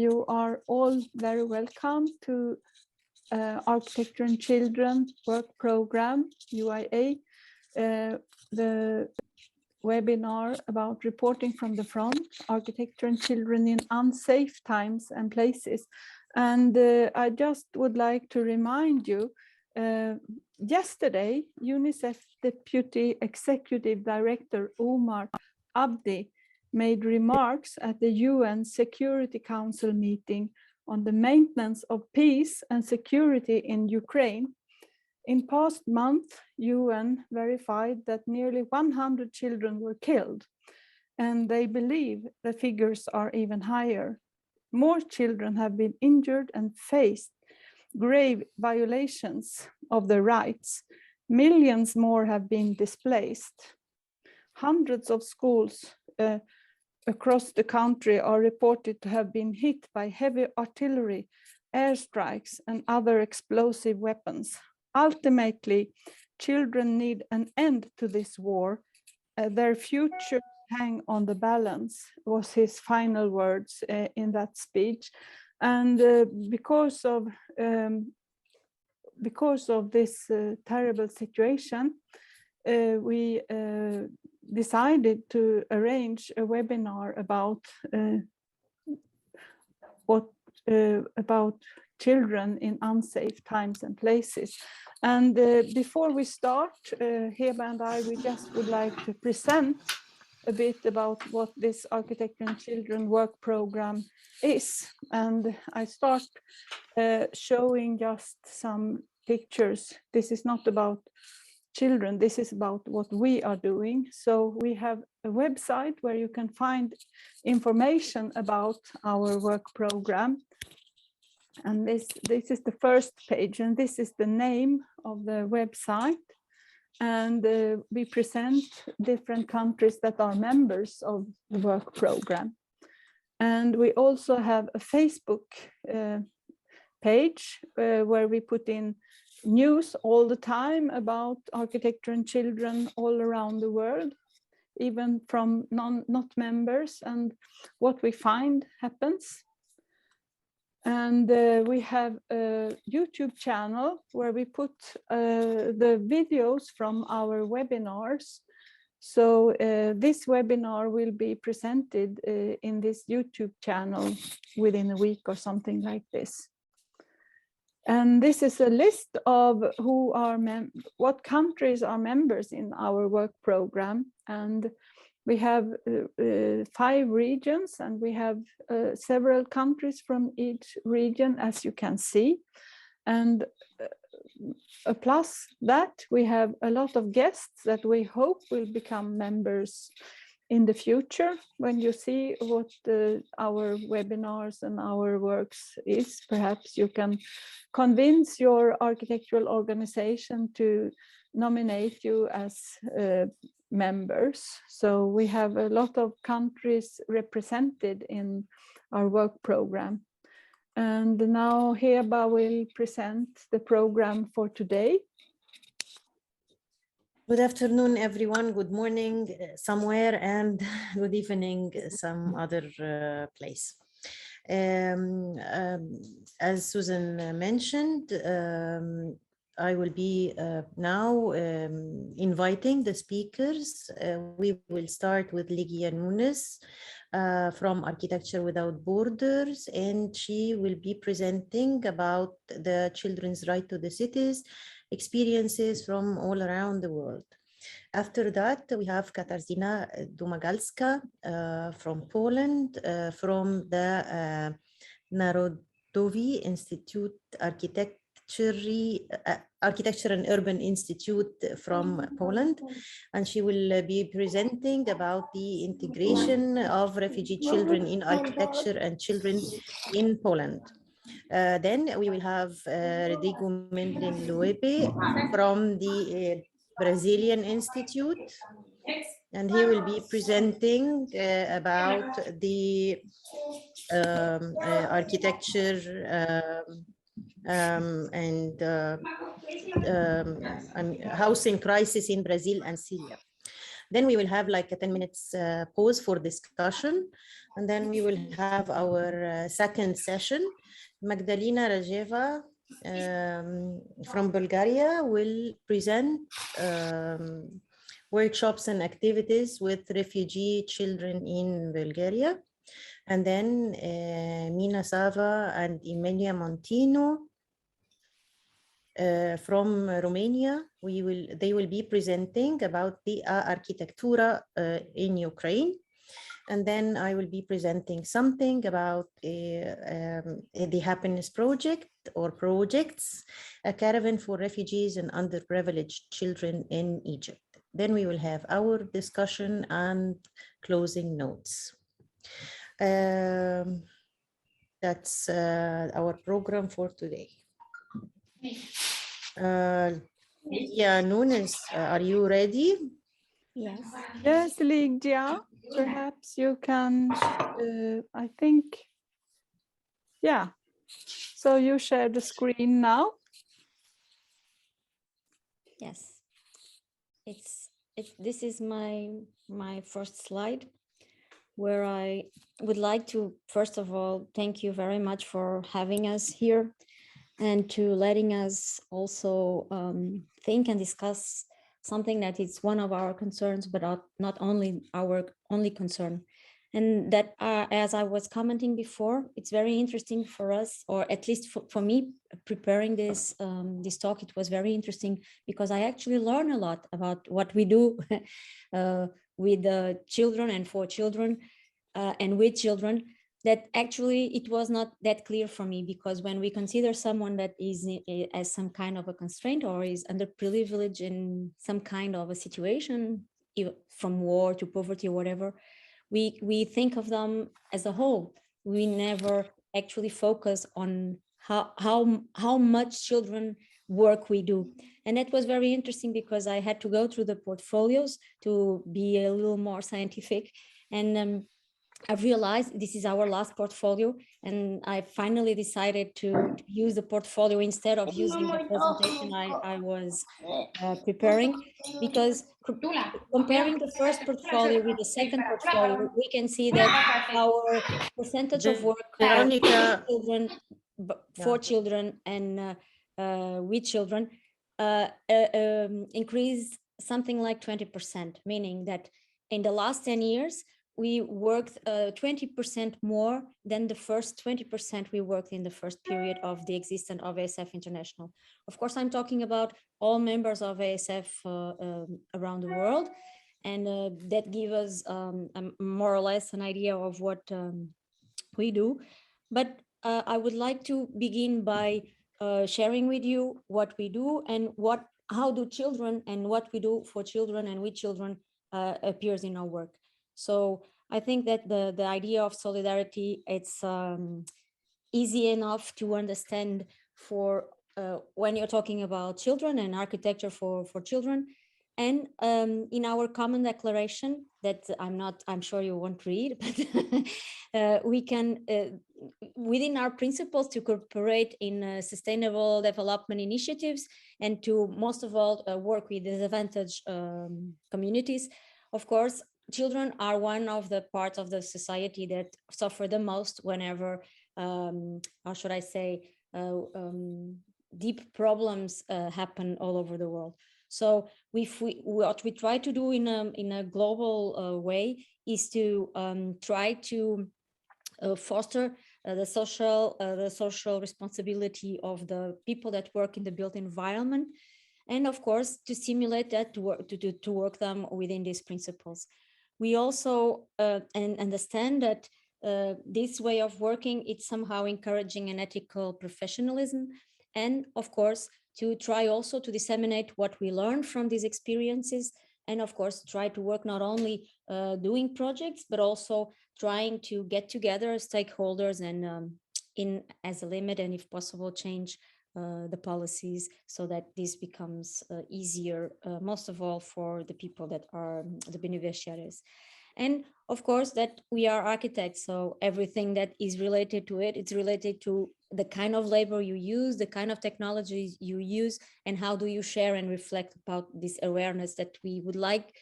You are all very welcome to Architecture and Children Work Program, UIA, the webinar about reporting from the front, Architecture and Children in Unsafe Times and Places. And I just would like to remind you, yesterday, UNICEF Deputy Executive Director Omar Abdi made remarks at the UN Security Council meeting on the maintenance of peace and security in Ukraine. In past month, UN verified that nearly 100 children were killed, and they believe the figures are even higher. More children have been injured and faced grave violations of their rights. Millions more have been displaced. Hundreds of schools across the country are reported to have been hit by heavy artillery, airstrikes, and other explosive weapons. Ultimately, children need an end to this war. Their future hang on the balance, was his final words in that speech. And because of this terrible situation, we decided to arrange a webinar about about children in unsafe times and places. And before we start, Heba and I, we just would like to present a bit about what this Architecture and Children Work Program is. And I start showing just some pictures. This is not about children, this is about what we are doing. So we have a website where you can find information about our work program. And this is the first page, and this is the name of the website. And we present different countries that are members of the work program. And we also have a Facebook page where we put in news all the time about architecture and children all around the world, even from not members, and what we find happens. And we have a YouTube channel where we put the videos from our webinars. So this webinar will be presented in this YouTube channel within a week or something like this. And this is a list of who are what countries are members in our work program. And we have 5 regions, and we have several countries from each region, as you can see. And plus that, we have a lot of guests that we hope will become members in the future. When you see what our webinars and our works is, perhaps you can convince your architectural organization to nominate you as members. So we have a lot of countries represented in our work program. And now Heba will present the program for today. Good afternoon, everyone. Good morning somewhere, and good evening some other place. As Susan mentioned, I will be now inviting the speakers. We will start with Lígia Nunes from Architecture Without Borders, and she will be presenting about the children's right to the cities, experiences from all around the world. After that, we have Katarzyna Domagalska from Poland, from the Narodowy Institute Architecture and Urban Institute from Poland, and she will be presenting about the integration of refugee children in architecture and children in Poland. Then we will have Rodrigo Mindlin Loeb from the Brazilian Institute, and he will be presenting about the architecture and housing crisis in Brazil and Syria. Then we will have like a 10 minutes pause for discussion. And then we will have our second session. Magdalina Rajeva from Bulgaria will present workshops and activities with refugee children in Bulgaria. And then Mina, Sava and Emilia from Romania, they will be presenting about the architectura in Ukraine. And then I will be presenting something about the Happiness Project or projects, a caravan for refugees and underprivileged children in Egypt. Then we will have our discussion and closing notes. That's our program for today. Yeah, Nunes, are you ready? Yes. Yes, Lígia, perhaps you can, I think, yeah. So you share the screen now? Yes. This is my first slide, where I would like to, first of all, thank you very much for having us here and to letting us also think and discuss something that is one of our concerns, but not only our only concern. And that, as I was commenting before, it's very interesting for us, or at least for me, preparing this this talk, it was very interesting because I actually learned a lot about what we do with children and for children and with children, that actually it was not that clear for me, because when we consider someone that is as some kind of a constraint or is underprivileged in some kind of a situation, from war to poverty or whatever, we think of them as a whole. We never actually focus on how much children work we do. And that was very interesting because I had to go through the portfolios to be a little more scientific. And I've realized this is our last portfolio, and I finally decided to use the portfolio instead of using the presentation I was preparing, because comparing the first portfolio with the second portfolio, we can see that our percentage of work for children and with children increased something like 20%, meaning that in the last 10 years, we worked 20% more than the first 20% we worked in the first period of the existence of ASF International. Of course, I'm talking about all members of ASF around the world, and that gives us more or less an idea of what we do. But I would like to begin by sharing with you what we do and how do children and what we do for children and with children appears in our work. So I think that the idea of solidarity, it's easy enough to understand for when you're talking about children and architecture for children. And in our common declaration that I'm sure you won't read, but we can, within our principles to cooperate in sustainable development initiatives and to most of all work with disadvantaged communities. Of course, children are one of the parts of the society that suffer the most whenever, how should I say, deep problems happen all over the world. So what we try to do in a global way is to try to foster the social responsibility of the people that work in the built environment, and of course to stimulate that to work them within these principles. We also understand that this way of working, it's somehow encouraging an ethical professionalism, and of course to try also to disseminate what we learn from these experiences, and of course try to work not only doing projects, but also trying to get together stakeholders and in as a limit, and if possible change the policies so that this becomes easier, most of all for the people that are the beneficiaries. And of course that we are architects, so everything that is related to it, it's related to the kind of labor you use, the kind of technology you use, and how do you share and reflect about this awareness that we would like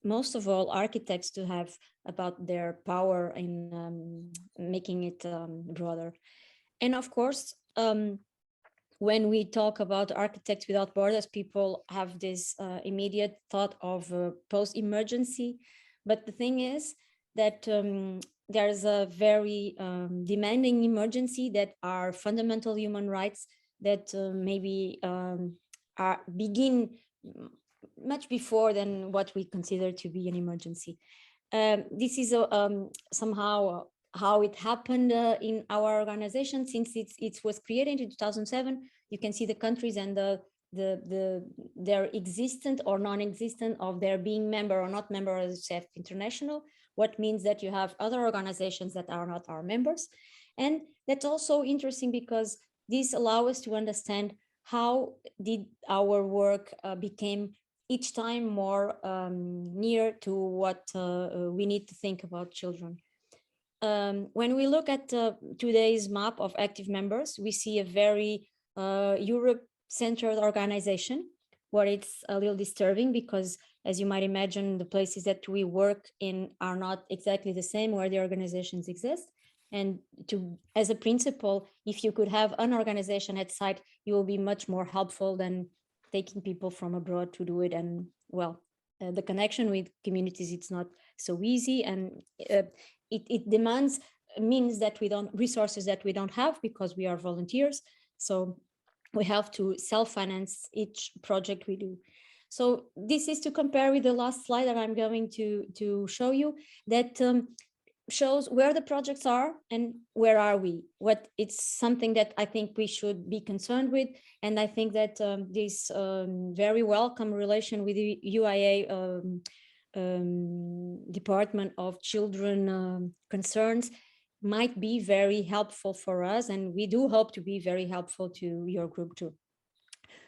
most of all architects to have about their power in making it broader. And of course, when we talk about Architects Without Borders, people have this immediate thought of post-emergency. But the thing is that there's a very demanding emergency that are fundamental human rights that maybe begin much before than what we consider to be an emergency. This is somehow how it happened in our organization since it was created in 2007. You can see the countries and their existent or non-existent of their being member or not member of the Safey International, what means that you have other organizations that are not our members. And that's also interesting because this allows us to understand how did our work became each time more near to what we need to think about children. When we look at today's map of active members, we see a very Europe-centered organization, where it's a little disturbing because, as you might imagine, the places that we work in are not exactly the same where the organizations exist. And as a principle, if you could have an organization at site, you will be much more helpful than taking people from abroad to do it. And well, the connection with communities, it's not so easy, and it demands means that resources that we don't have because we are volunteers. So we have to self-finance each project we do. So this is to compare with the last slide that I'm going to show you, that shows where the projects are and where are we. What it's something that I think we should be concerned with, and I think that this very welcome relation with the UIA Department of Children Concerns might be very helpful for us, and we do hope to be very helpful to your group too.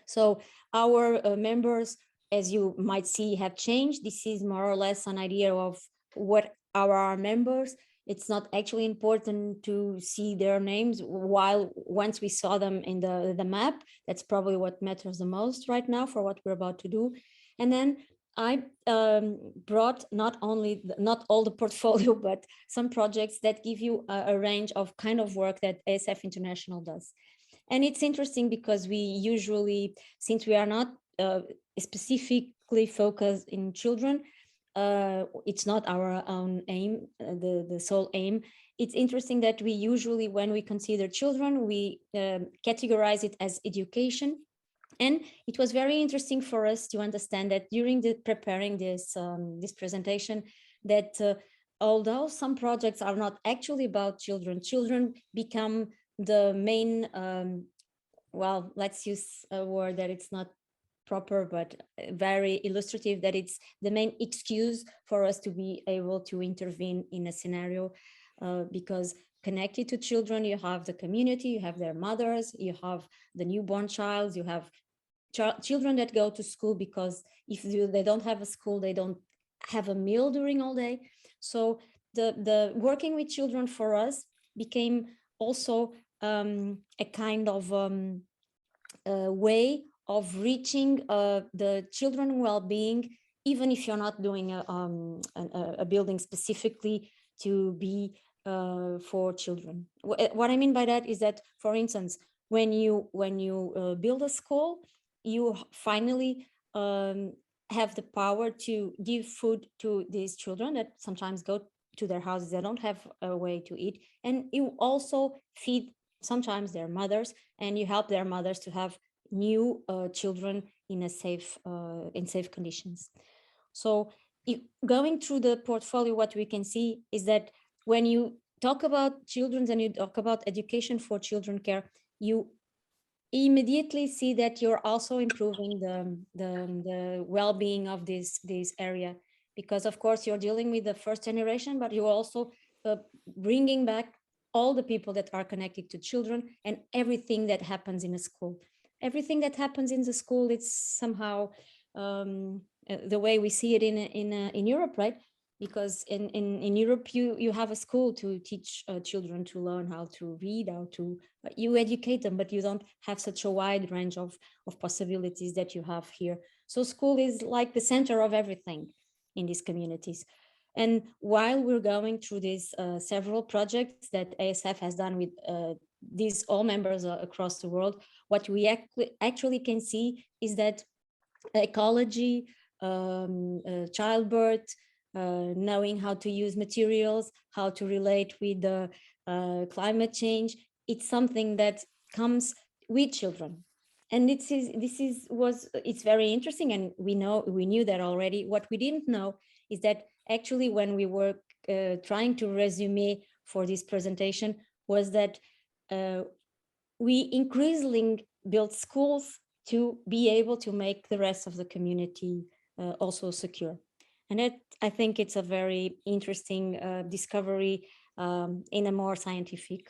So our members, as you might see, have changed. This is more or less an idea of what are our members. It's not actually important to see their names while once we saw them in the map. That's probably what matters the most right now for what we're about to do. And then I brought not all the portfolio, but some projects that give you a range of kind of work that ASF International does. And it's interesting because we usually, since we are not specifically focused in children, it's not our own aim, the sole aim. It's interesting that we usually, when we consider children, we categorize it as education. And it was very interesting for us to understand that during preparing this presentation, that although some projects are not actually about children, children become the main, well, let's use a word that it's not proper, but very illustrative, that it's the main excuse for us to be able to intervene in a scenario, because connected to children, you have the community, you have their mothers, you have the newborn child, you have children that go to school, because if they don't have a school, they don't have a meal during all day. So the working with children for us became also a kind of way of reaching the children well-being, even if you're not doing a building specifically to be for children. What I mean by that is that, for instance, when you build a school, you finally have the power to give food to these children that sometimes go to their houses, they don't have a way to eat, and you also feed sometimes their mothers, and you help their mothers to have new children in a safe conditions. So going through the portfolio, what we can see is that when you talk about children and you talk about education for children care, you immediately see that you're also improving the well-being of this area, because of course you're dealing with the first generation, but you're also bringing back all the people that are connected to children and everything that happens in a school. Everything that happens in the school, it's somehow the way we see it in Europe, right? Because in Europe, you have a school to teach children to learn how to read, you educate them, but you don't have such a wide range of possibilities that you have here. So school is like the center of everything in these communities. And while we're going through these several projects that ASF has done with these all members across the world, what we actually can see is that ecology, childbirth, knowing how to use materials, how to relate with the climate change, it's something that comes with children. And it's very interesting, and we knew that already. What we didn't know is that actually when we were trying to resume for this presentation was that we increasingly built schools to be able to make the rest of the community also secure. And I think it's a very interesting discovery in a more scientific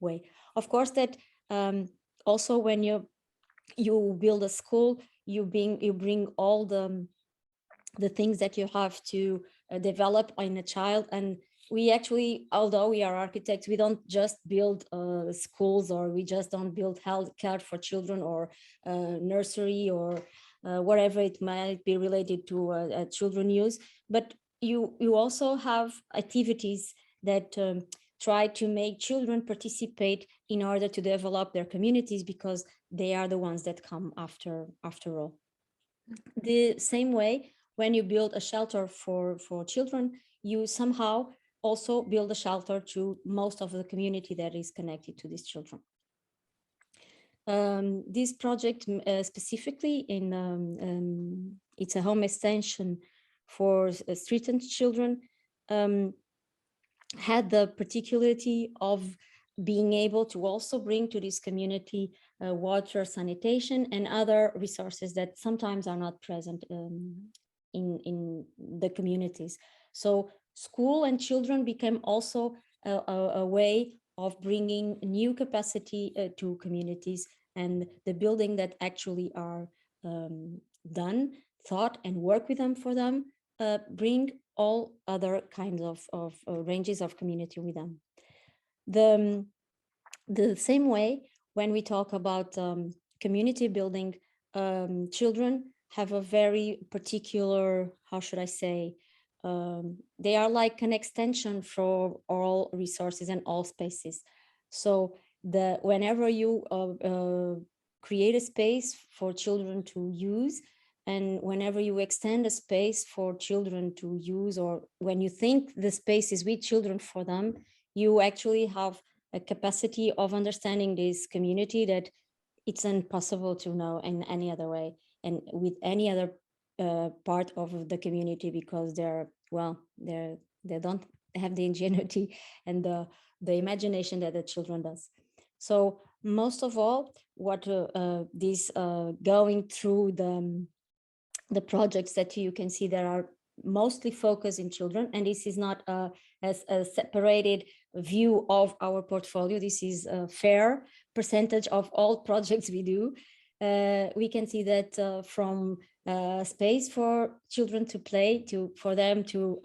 way. Of course, that also when you build a school, you bring all the things that you have to develop in a child. And we actually, although we are architects, we don't just build schools, or we just don't build healthcare for children, or nursery, or whatever it might be related to children use. But you also have activities that try to make children participate in order to develop their communities, because they are the ones that come after all. The same way, when you build a shelter for children, you somehow also build a shelter to most of the community that is connected to these children. This project specifically, it's a home extension for street children, had the particularity of being able to also bring to this community water, sanitation, and other resources that sometimes are not present in the communities. So school and children became also a way of bringing new capacity to communities, and the building that actually are done, thought, and work with them for them, bring all other kinds of ranges of community with them. The same way, when we talk about community building, children have a very particular, how should I say, they are like an extension for all resources and all spaces. So whenever you create a space for children to use, and whenever you extend a space for children to use, or when you think the space is with children for them, you actually have a capacity of understanding this community that it's impossible to know in any other way, and with any other part of the community, because they don't have the ingenuity and the imagination that the children does. So most of all, what this going through the projects that you can see, there are mostly focused in children, and this is not a separated view of our portfolio. This is a fair percentage of all projects we do. We can see that from space for children to play, for them to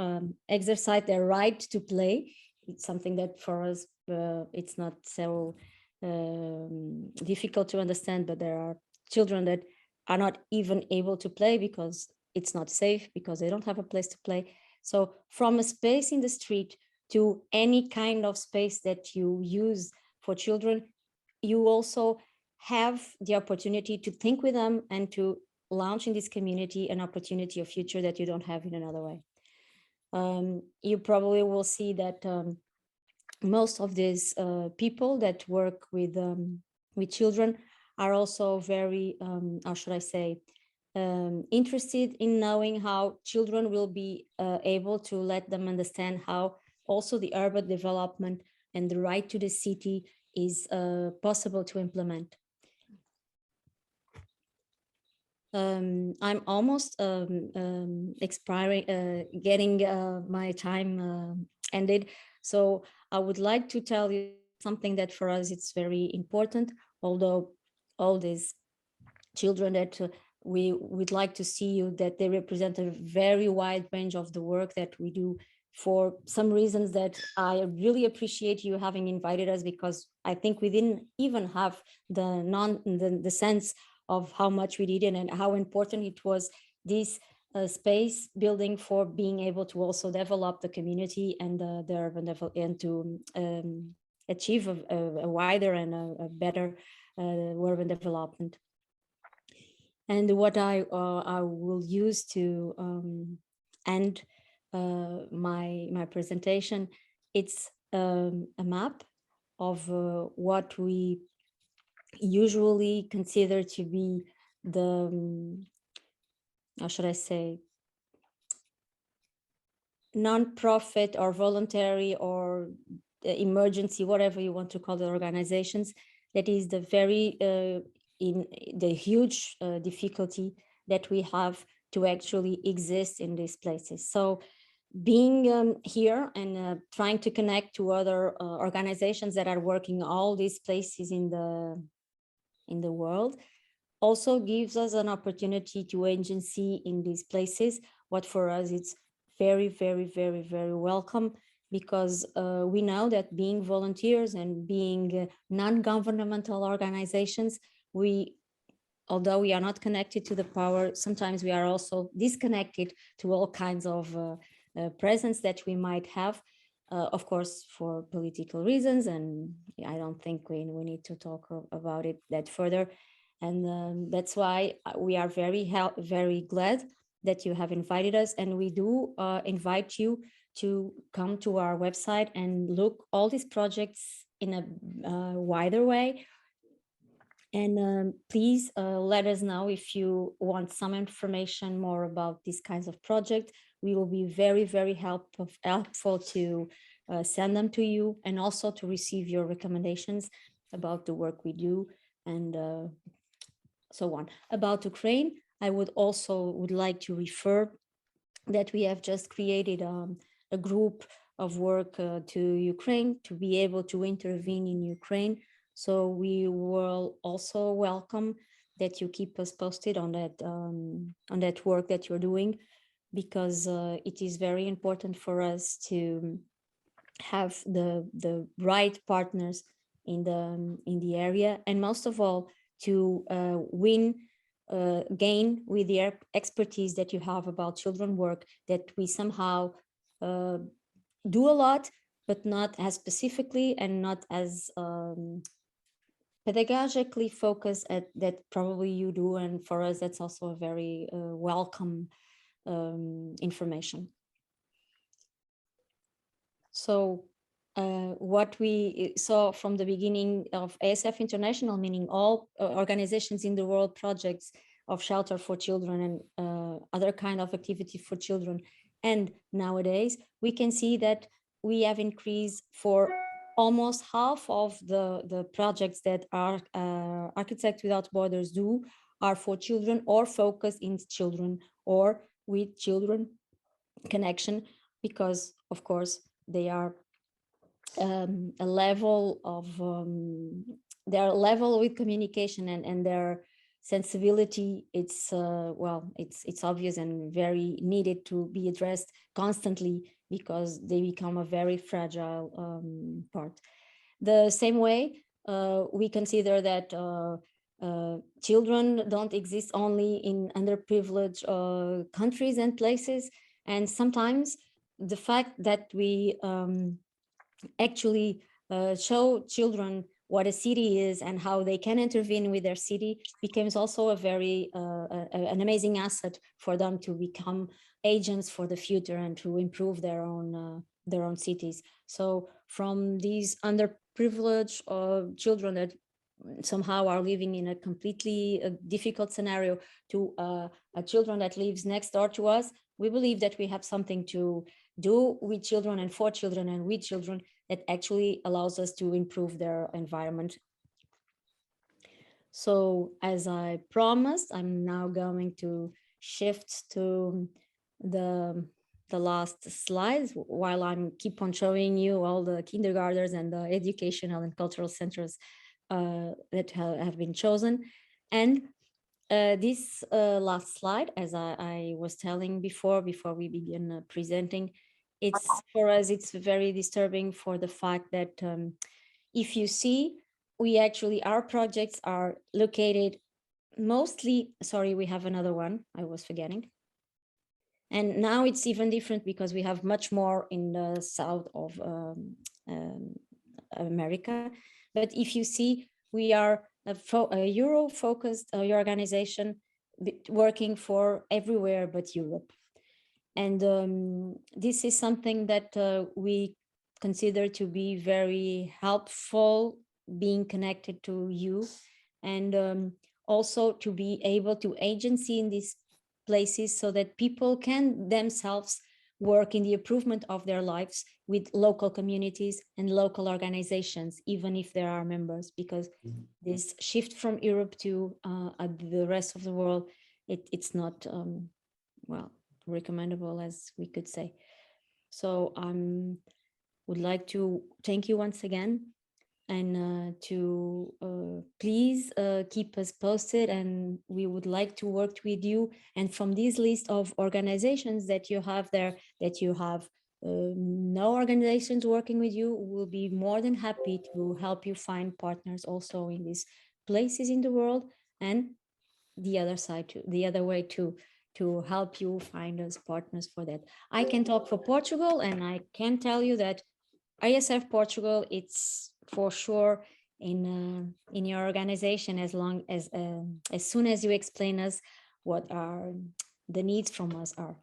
exercise their right to play. It's something that for us, it's not so difficult to understand, but there are children that are not even able to play because it's not safe, because they don't have a place to play. So from a space in the street to any kind of space that you use for children, you also have the opportunity to think with them and to launch in this community an opportunity of future that you don't have in another way. You probably will see that most of these people that work with children are also very, how should I say, interested in knowing how children will be able to let them understand how also the urban development and the right to the city is possible to implement. I'm almost expiring, getting my time ended. So I would like to tell you something that for us it's very important, although all these children that we would like to see you, that they represent a very wide range of the work that we do. For some reasons that I really appreciate you having invited us, because I think we didn't even have the sense of how much we did and how important it was, this space building for being able to also develop the community and the urban and to achieve a wider and a better urban development. And what I will use to end my presentation, it's a map of what we usually consider to be the how should I say, non-profit or voluntary or emergency, whatever you want to call the organizations, that is the very in the huge difficulty that we have to actually exist in these places. So being here and trying to connect to other organizations that are working all these places in the world also gives us an opportunity to agency in these places. What for us it's very, very, very, very welcome, because we know that being volunteers and being non-governmental organizations, although we are not connected to the power, sometimes we are also disconnected to all kinds of presence that we might have, of course, for political reasons. And I don't think we need to talk about it that further. And that's why we are very glad that you have invited us. And we do invite you to come to our website and look all these projects in a wider way. And please let us know if you want some information more about these kinds of projects. We will be very, very helpful to send them to you, and also to receive your recommendations about the work we do and so on. About Ukraine, I would like to refer that we have just created a group of work to Ukraine to be able to intervene in Ukraine. So we will also welcome that you keep us posted on that work that you're doing, because it is very important for us to have the right partners in the area, and most of all to gain with the expertise that you have about children work, that we somehow do a lot, but not as specifically and not as pedagogically focused at that probably you do. And for us, that's also a very welcome information. So what we saw from the beginning of ASF International, meaning all organizations in the world, projects of shelter for children and other kind of activity for children. And nowadays we can see that we have increased for almost half of the projects that our Architects Without Borders do are for children, or focus in children, or with children connection, because of course they are a level of their level with communication and their sensibility. It's well, it's obvious and very needed to be addressed constantly, because they become a very fragile part. The same way we consider that children don't exist only in underprivileged countries and places, and sometimes the fact that we actually show children what a city is and how they can intervene with their city becomes also a very an amazing asset for them to become agents for the future and to improve their own cities. So from these underprivileged children that somehow are living in a completely difficult scenario to children that lives next door to us, we believe that we have something to do with children and for children and with children that actually allows us to improve their environment. So as I promised, I'm now going to shift to the last slides, while I'm keep on showing you all the kindergartens and the educational and cultural centers that have been chosen. And this last slide, as I was telling before we begin presenting, it's for us, it's very disturbing for the fact that if you see, we actually, our projects are located mostly, sorry, we have another one, I was forgetting. And now it's even different because we have much more in the south of America. But if you see, we are a Euro-focused organization working for everywhere but Europe. And this is something that we consider to be very helpful, being connected to you, and also to be able to agency in these places so that people can themselves work in the improvement of their lives with local communities and local organizations, even if there are members, because this shift from Europe to the rest of the world, it's not, well, recommendable, as we could say. So I would like to thank you once again, and to please keep us posted, and we would like to work with you. And from this list of organizations that you have there, that you have no organizations working with you, we'll be more than happy to help you find partners also in these places in the world, and the other side too, the other way too, to help you find us partners for that. I can talk for Portugal, and I can tell you that ISF Portugal, it's for sure in your organization, as soon as you explain us what are the needs from us are.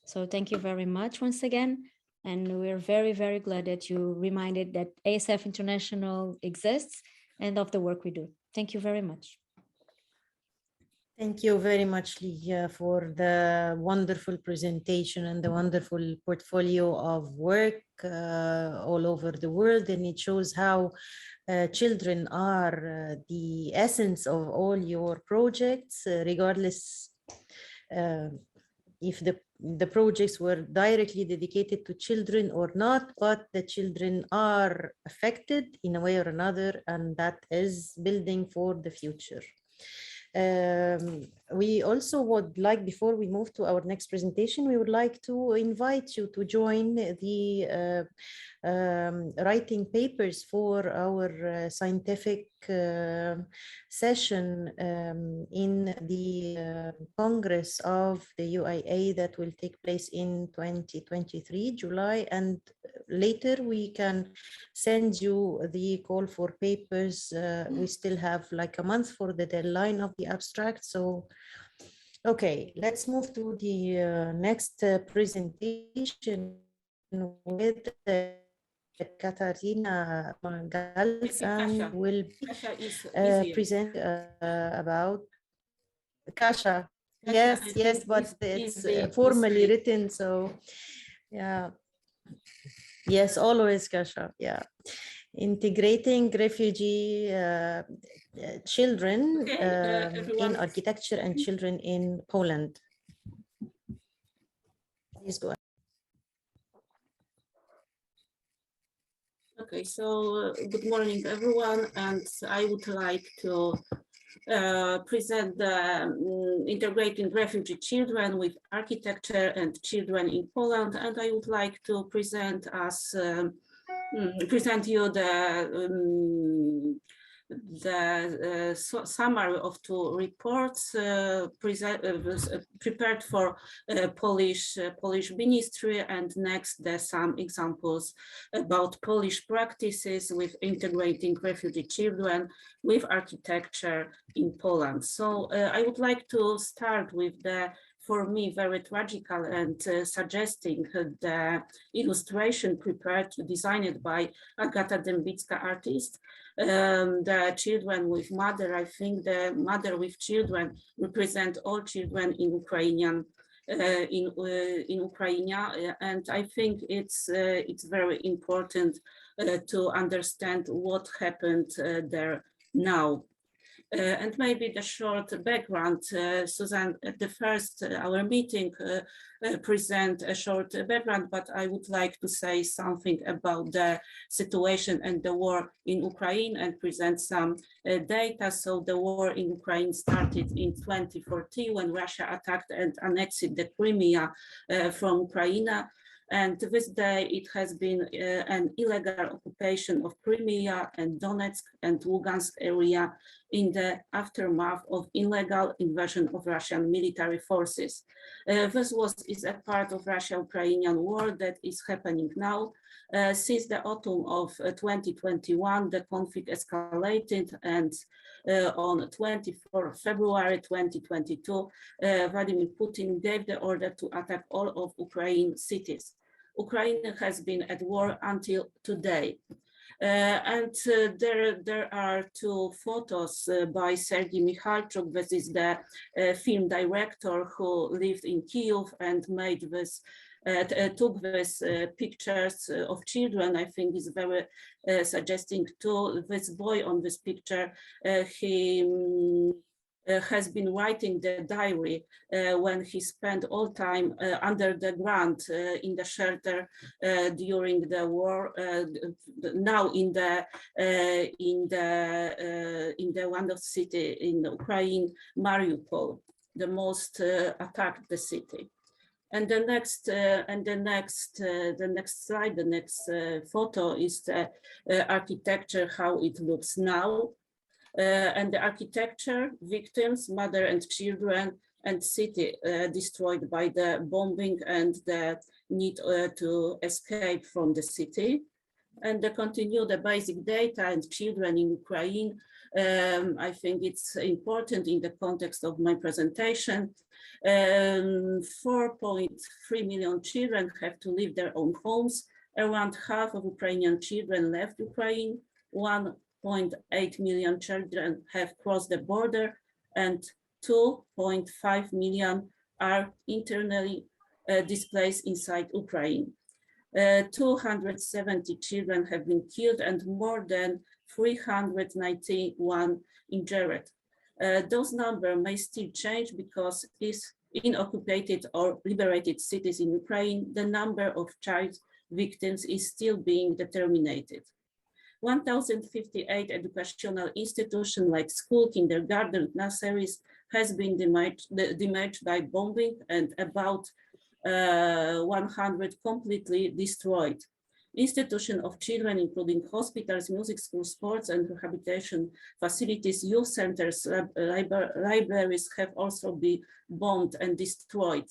So thank you very much once again, and we're very, very glad that you reminded that ASF International exists and of the work we do. Thank you very much. Thank you very much, Lígia, for the wonderful presentation and the wonderful portfolio of work all over the world. And it shows how children are the essence of all your projects, regardless if the projects were directly dedicated to children or not, but the children are affected in a way or another, and that is building for the future. We also would like, before we move to our next presentation, we would like to invite you to join the writing papers for our scientific session in the Congress of the UIA that will take place in 2023, July, and later we can send you the call for papers. We still have like a month for the deadline of the abstract. So, okay, let's move to the next presentation with Katarzyna Domagalska will present about Kasia. Yes, but it's formally written, so yeah. Yes, always Kasia, yeah. Integrating refugee children in architecture and children in Poland. Please go ahead. Okay, so good morning, everyone, and I would like to present the integrating refugee children with architecture and children in Poland, and I would like to present you the summary of two reports prepared for Polish ministry, and next some examples about Polish practices with integrating refugee children with architecture in Poland. So I would like to start with the, for me, very tragical and suggesting the illustration designed by Agata Dębicka artist. The children with mother, I think the mother with children represent all children in Ukrainian, in Ukraine, and I think it's very important to understand what happened there now. And maybe the short background, Suzanne, at the first our meeting present a short background, but I would like to say something about the situation and the war in Ukraine and present some data. So the war in Ukraine started in 2014 when Russia attacked and annexed the Crimea from Ukraine. And this day it has been an illegal occupation of Crimea and Donetsk and Lugansk area in the aftermath of illegal invasion of Russian military forces. This is a part of Russia-Ukrainian war that is happening now. Since the autumn of 2021, the conflict escalated, and on 24 February 2022, Vladimir Putin gave the order to attack all of Ukraine cities. Ukraine has been at war until today. There are two photos by Sergei Mikhalchuk. This is the film director who lived in Kyiv and made this took these pictures of children. I think is very suggesting to this boy on this picture. He has been writing the diary when he spent all time under the ground in the shelter during the war. Now in the one of city in Ukraine, Mariupol, the most attacked the city. And the next slide, the next photo is the architecture, how it looks now. And the architecture, victims, mother and children, and city destroyed by the bombing and the need to escape from the city. And to continue the basic data and children in Ukraine, I think it's important in the context of my presentation. 4.3 million children have to leave their own homes. Around half of Ukrainian children left Ukraine. 1.8 million children have crossed the border, and 2.5 million are internally displaced inside Ukraine. 270 children have been killed and more than 391 injured. Those numbers may still change because in occupied or liberated cities in Ukraine, the number of child victims is still being determined. 1,058 educational institutions like school, kindergarten, nurseries has been damaged by bombing and about 100 completely destroyed. Institutions of children, including hospitals, music schools, sports and rehabilitation facilities, youth centers, libraries have also been bombed and destroyed.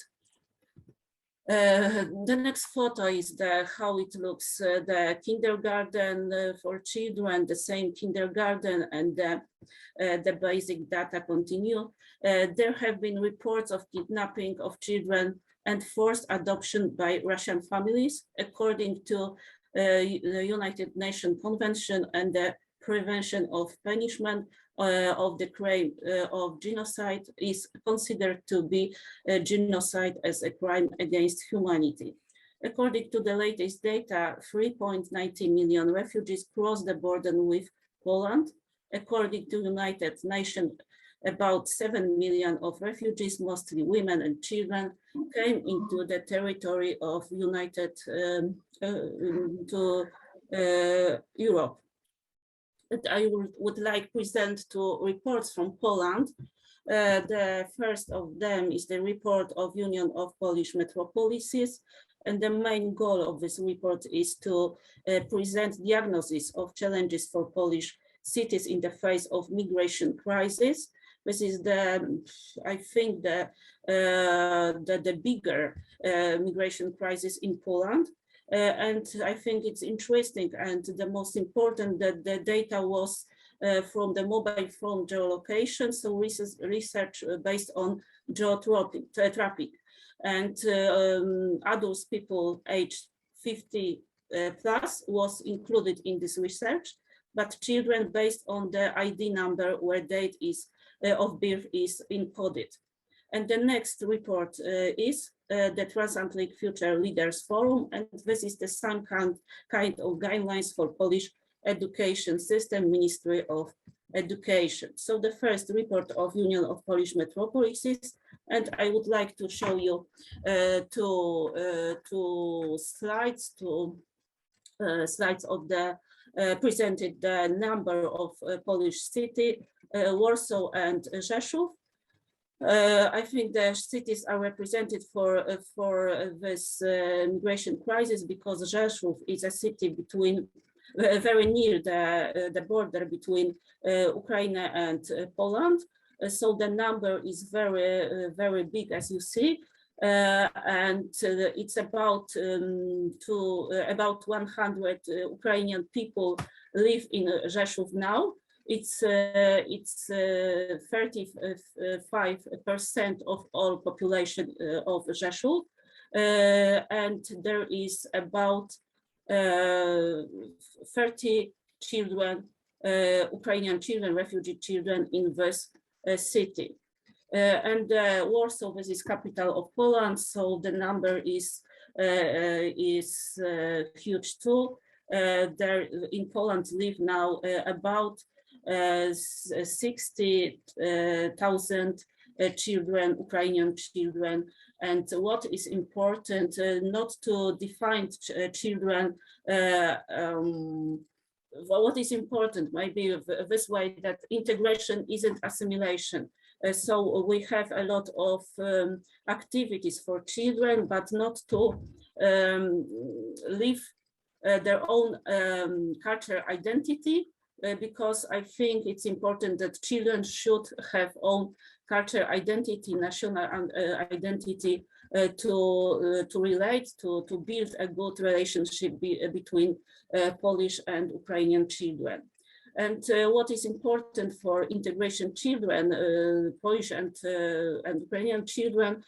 The next photo is how it looks, the kindergarten for children, the same kindergarten, and the basic data continue. There have been reports of kidnapping of children and forced adoption by Russian families, according to the United Nations Convention and the Prevention of Punishment of the crime of genocide is considered to be a genocide as a crime against humanity. According to the latest data, 3.90 million refugees crossed the border with Poland. According to United Nations, about 7 million of refugees, mostly women and children, came into the territory of Europe. I would like to present two reports from Poland. The first of them is the report of Union of Polish Metropolises, and the main goal of this report is to present diagnosis of challenges for Polish cities in the face of migration crisis. This is I think the bigger migration crisis in Poland. And I think it's interesting and the most important that the data was from the mobile phone geolocation, so research based on geotraffic. And adult people aged 50 plus was included in this research, but children based on the ID number where date is of birth is encoded. And the next report is the Transatlantic Future Leaders Forum, and this is the same kind of guidelines for Polish education system, Ministry of Education. So the first report of Union of Polish Metropolises, and I would like to show you two slides of the presented the number of Polish city, Warsaw and Rzeszów. I think the cities are represented for this migration crisis because Rzeszów is a city between very near the border between Ukraine and Poland. So the number is very big, as you see. And it's about 100 Ukrainian people live in Rzeszów now. It's 35% of all population of Rzeszów, and there is about 30 children, Ukrainian children, refugee children in this city. And Warsaw, this is capital of Poland, so the number is huge too. There in Poland live now about 60,000 children, Ukrainian children. And what is important, not to define children, what is important maybe this way, that integration isn't assimilation. So we have a lot of activities for children, but not to live their own cultural identity, because I think it's important that children should have own cultural identity, national identity, to relate, to build a good relationship between Polish and Ukrainian children. And what is important for integration children, Polish and Ukrainian children,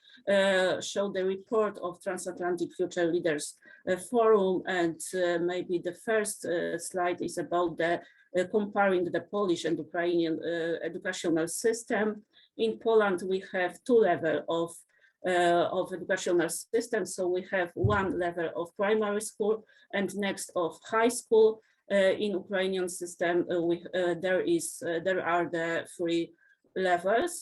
show the report of Transatlantic Future Leaders Forum. And maybe the first slide is about the comparing the Polish and Ukrainian educational system. In Poland, we have two levels of educational system. So we have one level of primary school and next of high school. In Ukrainian system, there are the three levels.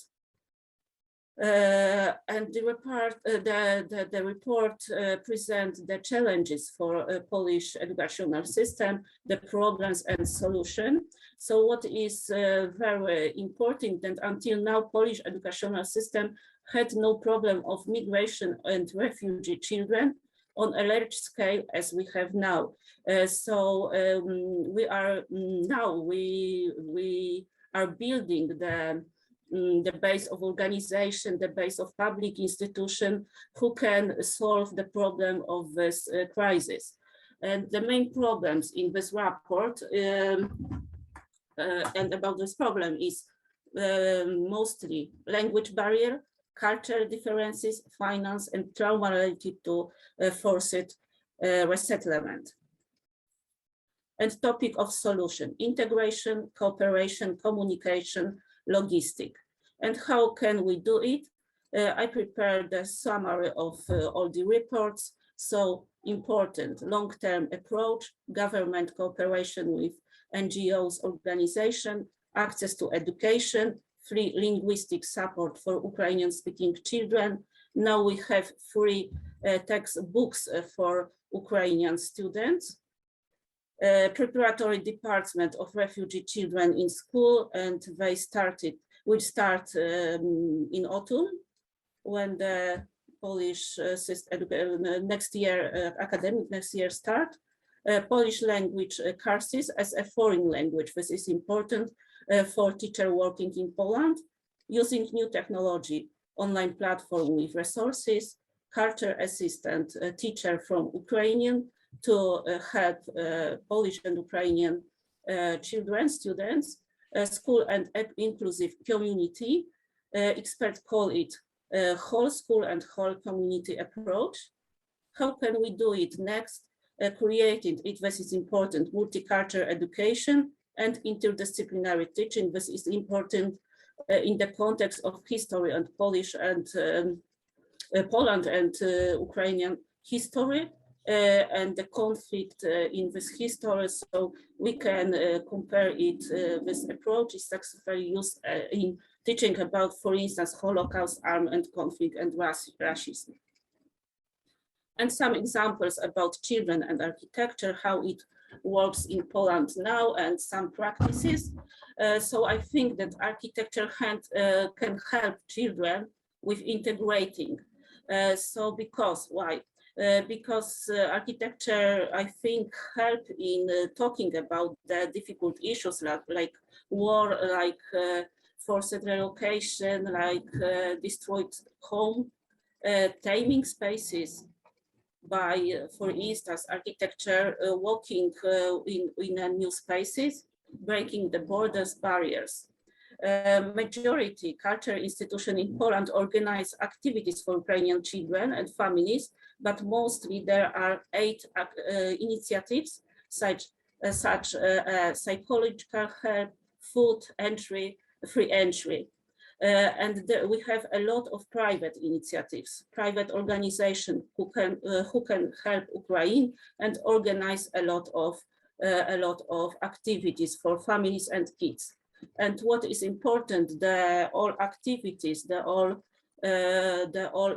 And the report presents the challenges for Polish educational system, the problems and solution. So what is very important, that until now Polish educational system had no problem of migration and refugee children on a large scale as we have now. We are building the base of organization, the base of public institution who can solve the problem of this crisis. And the main problems in this report and about this problem is mostly language barrier, cultural differences, finance, and trauma related to forced resettlement. And topic of solution: integration, cooperation, communication, logistic. And how can we do it? I prepared a summary of all the reports. So important long-term approach, government cooperation with NGOs, organization, access to education, free linguistic support for Ukrainian-speaking children. Now we have free textbooks for Ukrainian students. Preparatory department of refugee children in school, and they will start in autumn when the Polish academic next year start. Polish language courses as a foreign language. This is important for teacher working in Poland, using new technology, online platform with resources, culture assistant, teacher from Ukrainian to help Polish and Ukrainian children, students, school and inclusive community. Experts call it whole school and whole community approach. How can we do it next? Creating it, this is important, multicultural education and interdisciplinary teaching. This is important in the context of history and Polish and Poland and Ukrainian history. And the conflict in this history, so we can compare it. This approach is successfully used in teaching about, for instance, Holocaust, armed conflict, and racism. And some examples about children and architecture, how it works in Poland now and some practices. So I think that architecture can help children with integrating. So because why? Because architecture, I think, help in talking about the difficult issues like war, like forced relocation, like destroyed home, taming spaces by, for instance, architecture walking in new spaces, breaking the borders barriers. Majority cultural institutions in Poland organize activities for Ukrainian children and families, but mostly there are 8 initiatives such psychological help, food entry, free entry. And we have a lot of private initiatives, private organizations who can help Ukraine and organize a lot of activities for families and kids. And what is important, all activities, all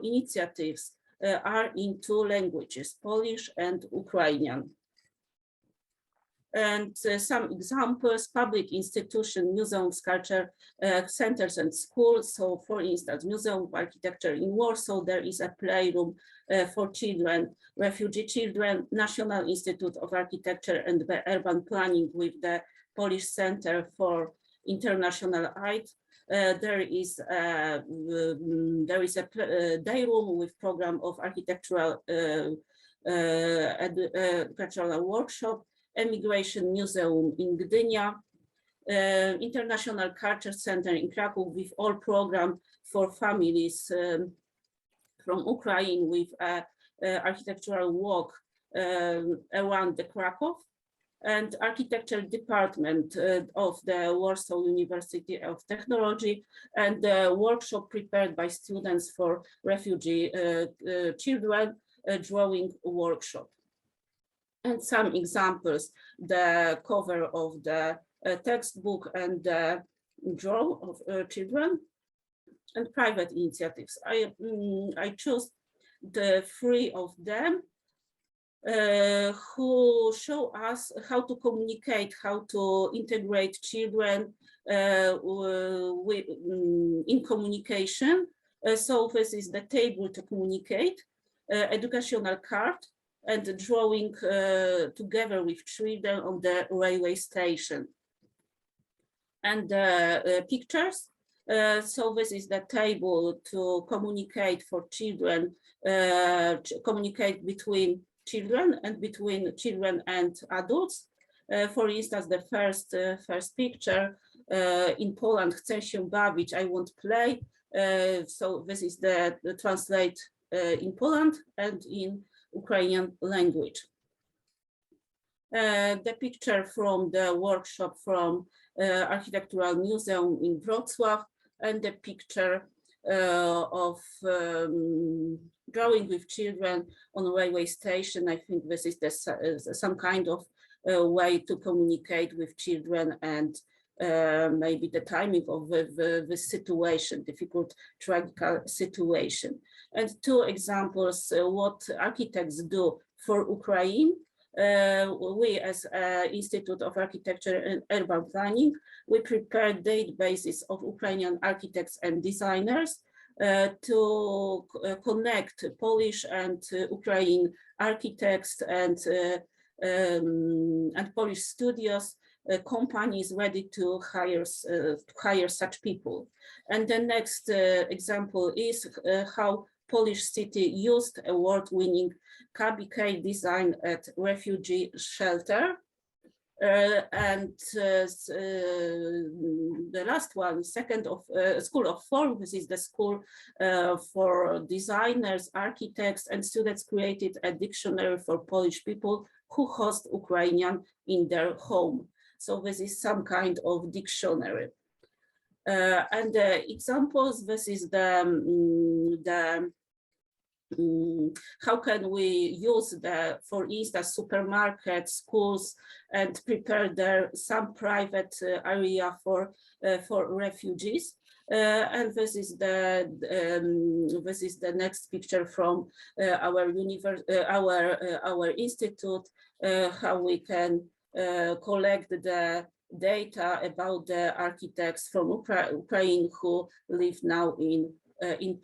initiatives are in 2 languages, Polish and Ukrainian. And some examples, public institutions, museums, culture centers and schools. So for instance, Museum of Architecture in Warsaw, there is a playroom for children, refugee children, National Institute of Architecture and Urban Planning with the Polish Center for International Art. There is a day room with program of architectural workshop, Emigration Museum in Gdynia, International Culture Center in Kraków with all program for families from Ukraine with architectural walk around the Kraków, and architecture department of the Warsaw University of Technology, and the workshop prepared by students for refugee children, drawing workshop. And some examples, the cover of the textbook and the draw of children, and private initiatives. I chose the 3 of them who show us how to communicate, how to integrate children in communication. So this is the table to communicate, educational card, and drawing together with children on the railway station. And pictures. So this is the table to communicate for children, communicate between children and between children and adults. For instance, the first picture in Poland, chcę się bawić, I won't play. So this is the translate in Poland and in Ukrainian language. The picture from the workshop from Architectural Museum in Wrocław, and the picture of drawing with children on a railway station. I think this is some kind of way to communicate with children, and maybe the timing of the situation, difficult, tragical situation. And 2 examples, what architects do for Ukraine. We as Institute of Architecture and Urban Planning, we prepare databases of Ukrainian architects and designers to connect Polish and Ukrainian architects and Polish studios, companies ready to hire such people. And the next example is how Polish city used award-winning KBK design at refugee shelter. And the last one, second of School of Form. This is the school for designers, architects, and students created a dictionary for Polish people who host Ukrainian in their home. So this is some kind of dictionary. And the examples, this is how can we use for instance, supermarkets, schools, and prepare there some private area for refugees. And this is the next picture from our institute. how we can collect the data about the architects from Ukraine who live now in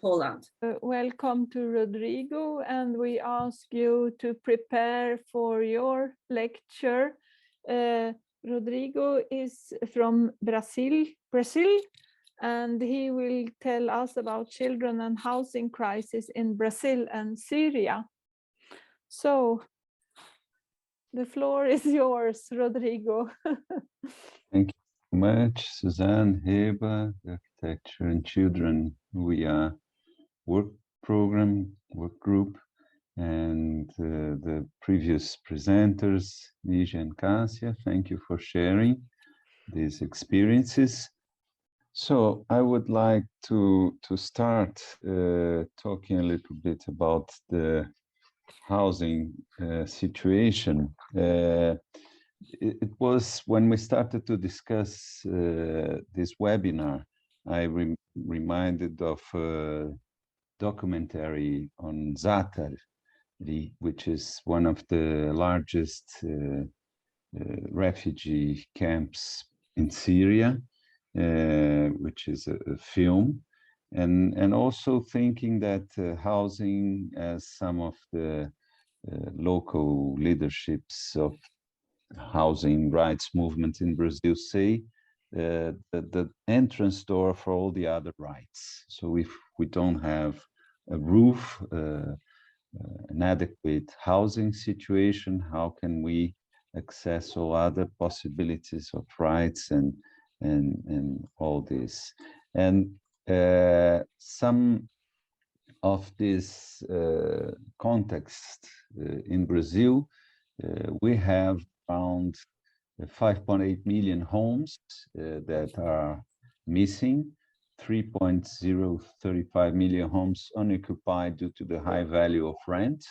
Poland. Welcome to Rodrigo, and we ask you to prepare for your lecture. Rodrigo is from Brazil, and he will tell us about children and housing crisis in Brazil and Syria. So the floor is yours, Rodrigo. Thank you so much, Suzanne, Heba, Architecture and Children. We are work group, and the previous presenters, Lígia and Kasia, thank you for sharing these experiences. So I would like to start talking a little bit about the housing situation. It was when we started to discuss this webinar, I reminded of a documentary on Zatar, which is one of the largest refugee camps in Syria, which is a film, and also thinking that housing, as some of the local leaderships of housing rights movement in Brazil say, the entrance door for all the other rights. So if we don't have a roof, an adequate housing situation, how can we access all other possibilities of rights and all this? And some of this context in Brazil, we have around 5.8 million homes that are missing, 3.035 million homes unoccupied due to the high value of rent.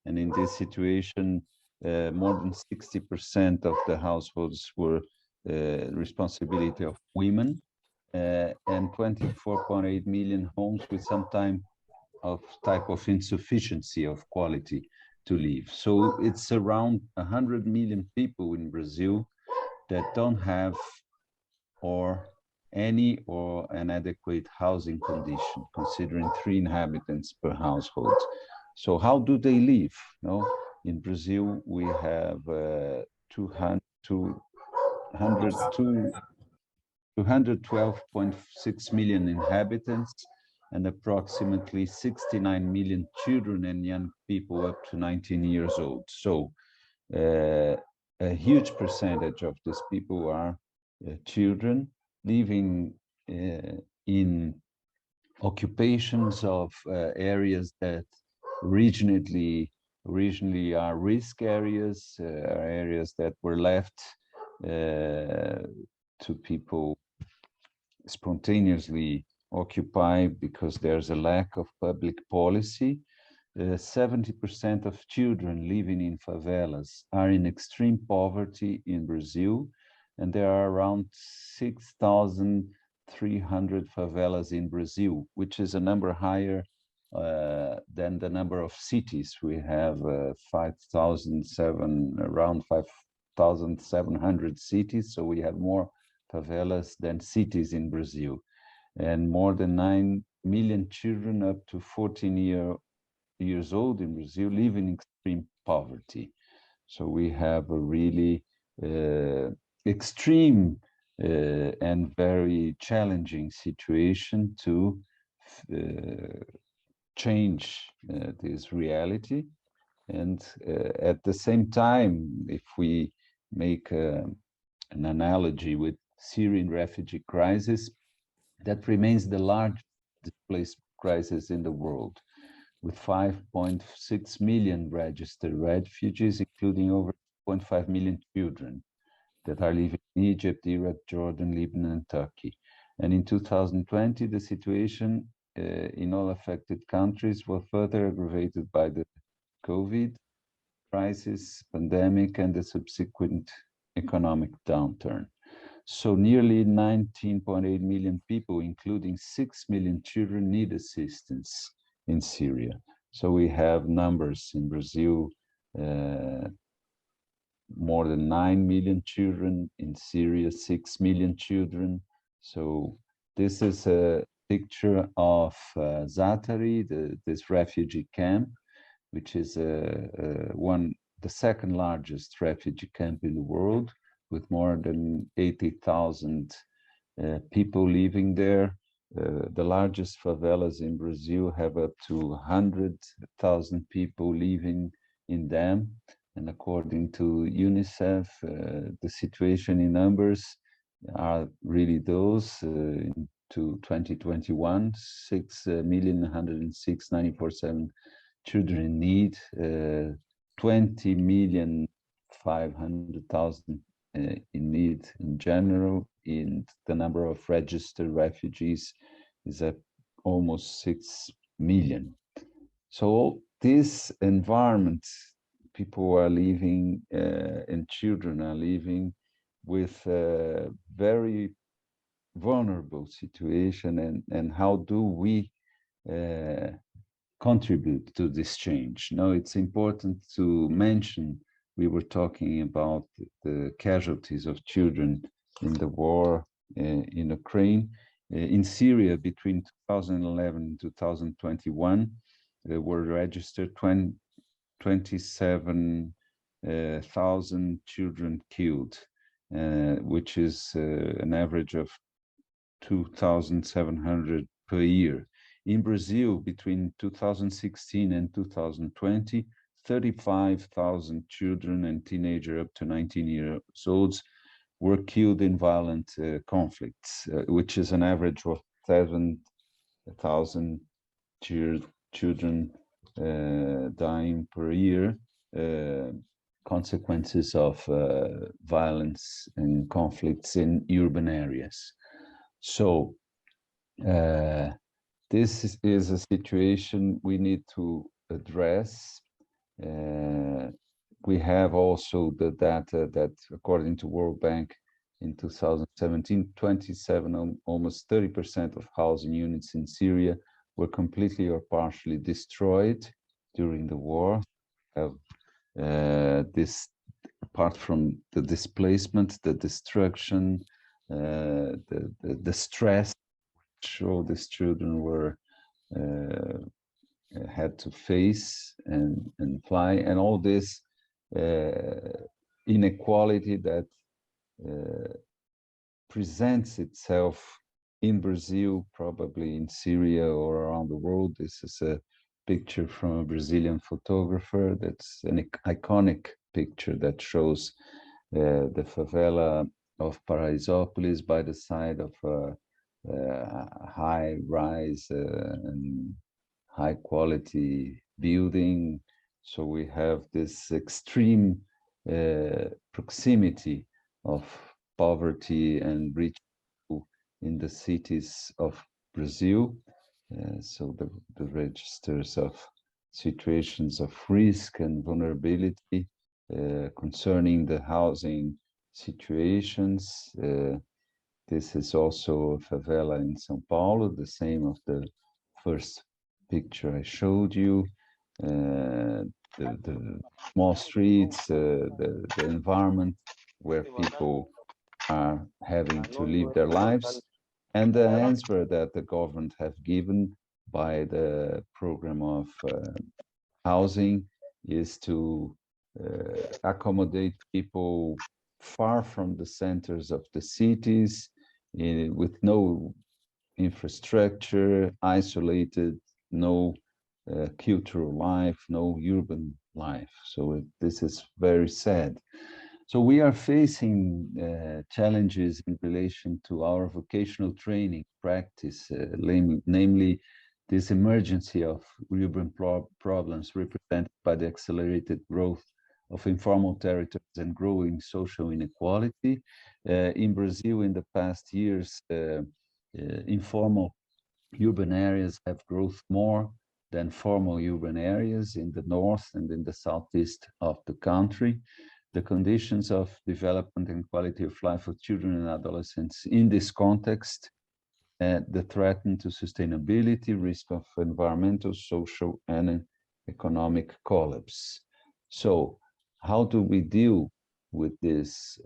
And in this situation, more than 60% of the households were responsibility of women, and 24.8 million homes with some type of insufficiency of quality to live. So it's around 100 million people in Brazil that don't have an adequate housing condition, considering 3 inhabitants per household. So how do they live? In Brazil, we have 212.6 million inhabitants and approximately 69 million children and young people up to 19 years old. So a huge percentage of these people are children living in occupations of areas that regionally are risk areas, areas that were left to people spontaneously occupy because there's a lack of public policy. 70% of children living in favelas are in extreme poverty in Brazil, and there are around 6,300 favelas in Brazil, which is a number higher than the number of cities. We have around 5,700 cities, so we have more favelas than cities in Brazil. And more than 9 million children up to 14 years old in Brazil live in extreme poverty. So we have a really extreme and very challenging situation to change this reality. And at the same time, if we make an analogy with Syrian refugee crisis, that remains the largest displacement crisis in the world, with 5.6 million registered refugees, including over 2.5 million children that are living in Egypt, Iraq, Jordan, Lebanon, and Turkey. And in 2020, the situation in all affected countries was further aggravated by the COVID crisis, pandemic, and the subsequent economic downturn. So nearly 19.8 million people, including 6 million children, need assistance in Syria. So we have numbers in Brazil more than 9 million children, in Syria 6 million children. So this is a picture of Zaatari, this refugee camp, which is the second largest refugee camp in the world, with more than 80,000 people living there. The largest favelas in Brazil have up to 100,000 people living in them. And according to UNICEF, the situation in numbers are really those. To 2021, 6,106,947 children in need, 20,500,000 in need in general, and the number of registered refugees is at almost 6 million. So this environment, people are living and children are living with a very vulnerable situation, and how do we contribute to this change? Now, it's important to mention, we were talking about the casualties of children in the war in Ukraine. In Syria, between 2011 and 2021, there were registered 27,000 children killed, which is an average of 2,700 per year. In Brazil, between 2016 and 2020, 35,000 children and teenagers up to 19 years old were killed in violent conflicts, which is an average of 7,000 children dying per year, consequences of violence and conflicts in urban areas. So this is a situation we need to address. We have also the data that, according to World Bank, in 2017, 27, almost 30% of housing units in Syria were completely or partially destroyed during the war. This, apart from the displacement, the destruction, the stress which all these children were had to face and fly, and all this inequality that presents itself in Brazil, probably in Syria or around the world. This is a picture from a Brazilian photographer. That's an iconic picture that shows the favela of Paraisópolis by the side of a high-rise and high-quality building. So we have this extreme proximity of poverty and rich people in the cities of Brazil. So the registers of situations of risk and vulnerability concerning the housing situations. This is also a favela in São Paulo, the same of the first picture I showed you. The small streets, the environment where people are having to live their lives, and the answer that the government have given by the program of housing is to accommodate people far from the centers of the cities, with no infrastructure, isolated, no cultural life, no urban life. So this is very sad. So we are facing challenges in relation to our vocational training practice, namely this emergency of urban problems represented by the accelerated growth of informal territories and growing social inequality. In Brazil, in the past years, informal urban areas have grown more than formal urban areas in the north and in the southeast of the country. The conditions of development and quality of life for children and adolescents in this context, the threat to sustainability, risk of environmental, social, and economic collapse. So how do we deal with these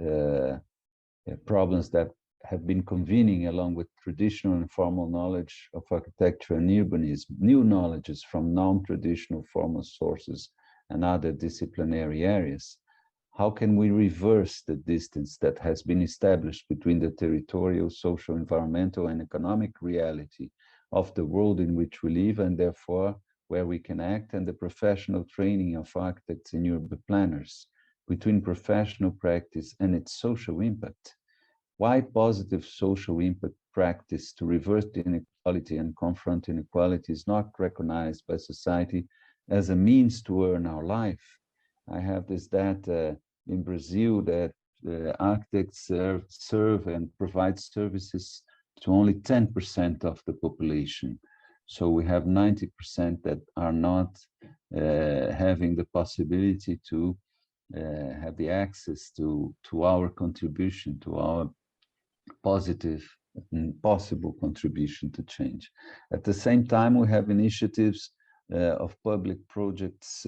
problems that have been convening along with traditional and formal knowledge of architecture and urbanism, new knowledges from non-traditional formal sources and other disciplinary areas. How can we reverse the distance that has been established between the territorial, social, environmental, and economic reality of the world in which we live, and therefore where we can act, and the professional training of architects and urban planners, between professional practice and its social impact? Why positive social impact practice to reverse the inequality and confront inequality is not recognized by society as a means to earn our life? I have this data in Brazil that architects serve and provide services to only 10% of the population. So we have 90% that are not having the possibility to have the access to our contribution, to our positive and possible contribution to change. At the same time, we have initiatives of public projects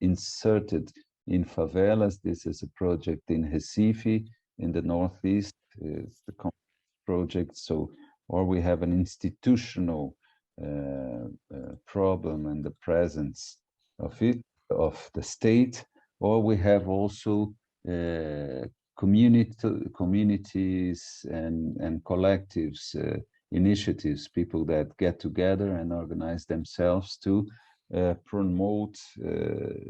inserted in favelas. This is a project in Recife, in the Northeast. It's the project. So, or we have an institutional problem and the presence of it, of the state, or we have also communities and collectives, initiatives, people that get together and organize themselves to promote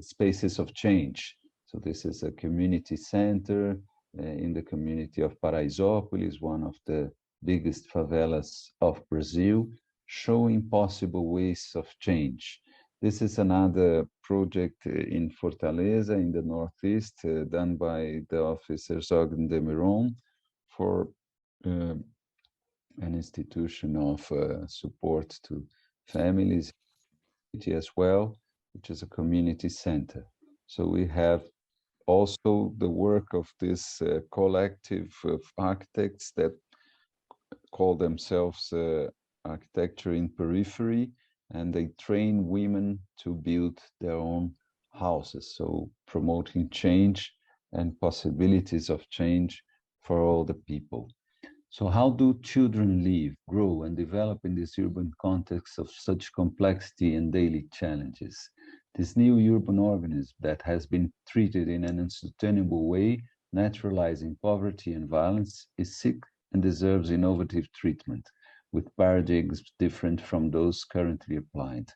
spaces of change. So this is a community center in the community of Paraisópolis, one of the biggest favelas of Brazil, showing possible ways of change. This is another project in Fortaleza, in the Northeast, done by the officers Ogden de Miron for an institution of support to families as well, which is a community center. So we have also the work of this collective of architects that call themselves Architecture in Periphery, and they train women to build their own houses, so promoting change and possibilities of change for all the people. So how do children live, grow, and develop in this urban context of such complexity and daily challenges? This new urban organism that has been treated in an unsustainable way, naturalizing poverty and violence, is sick and deserves innovative treatment, with paradigms different from those currently applied.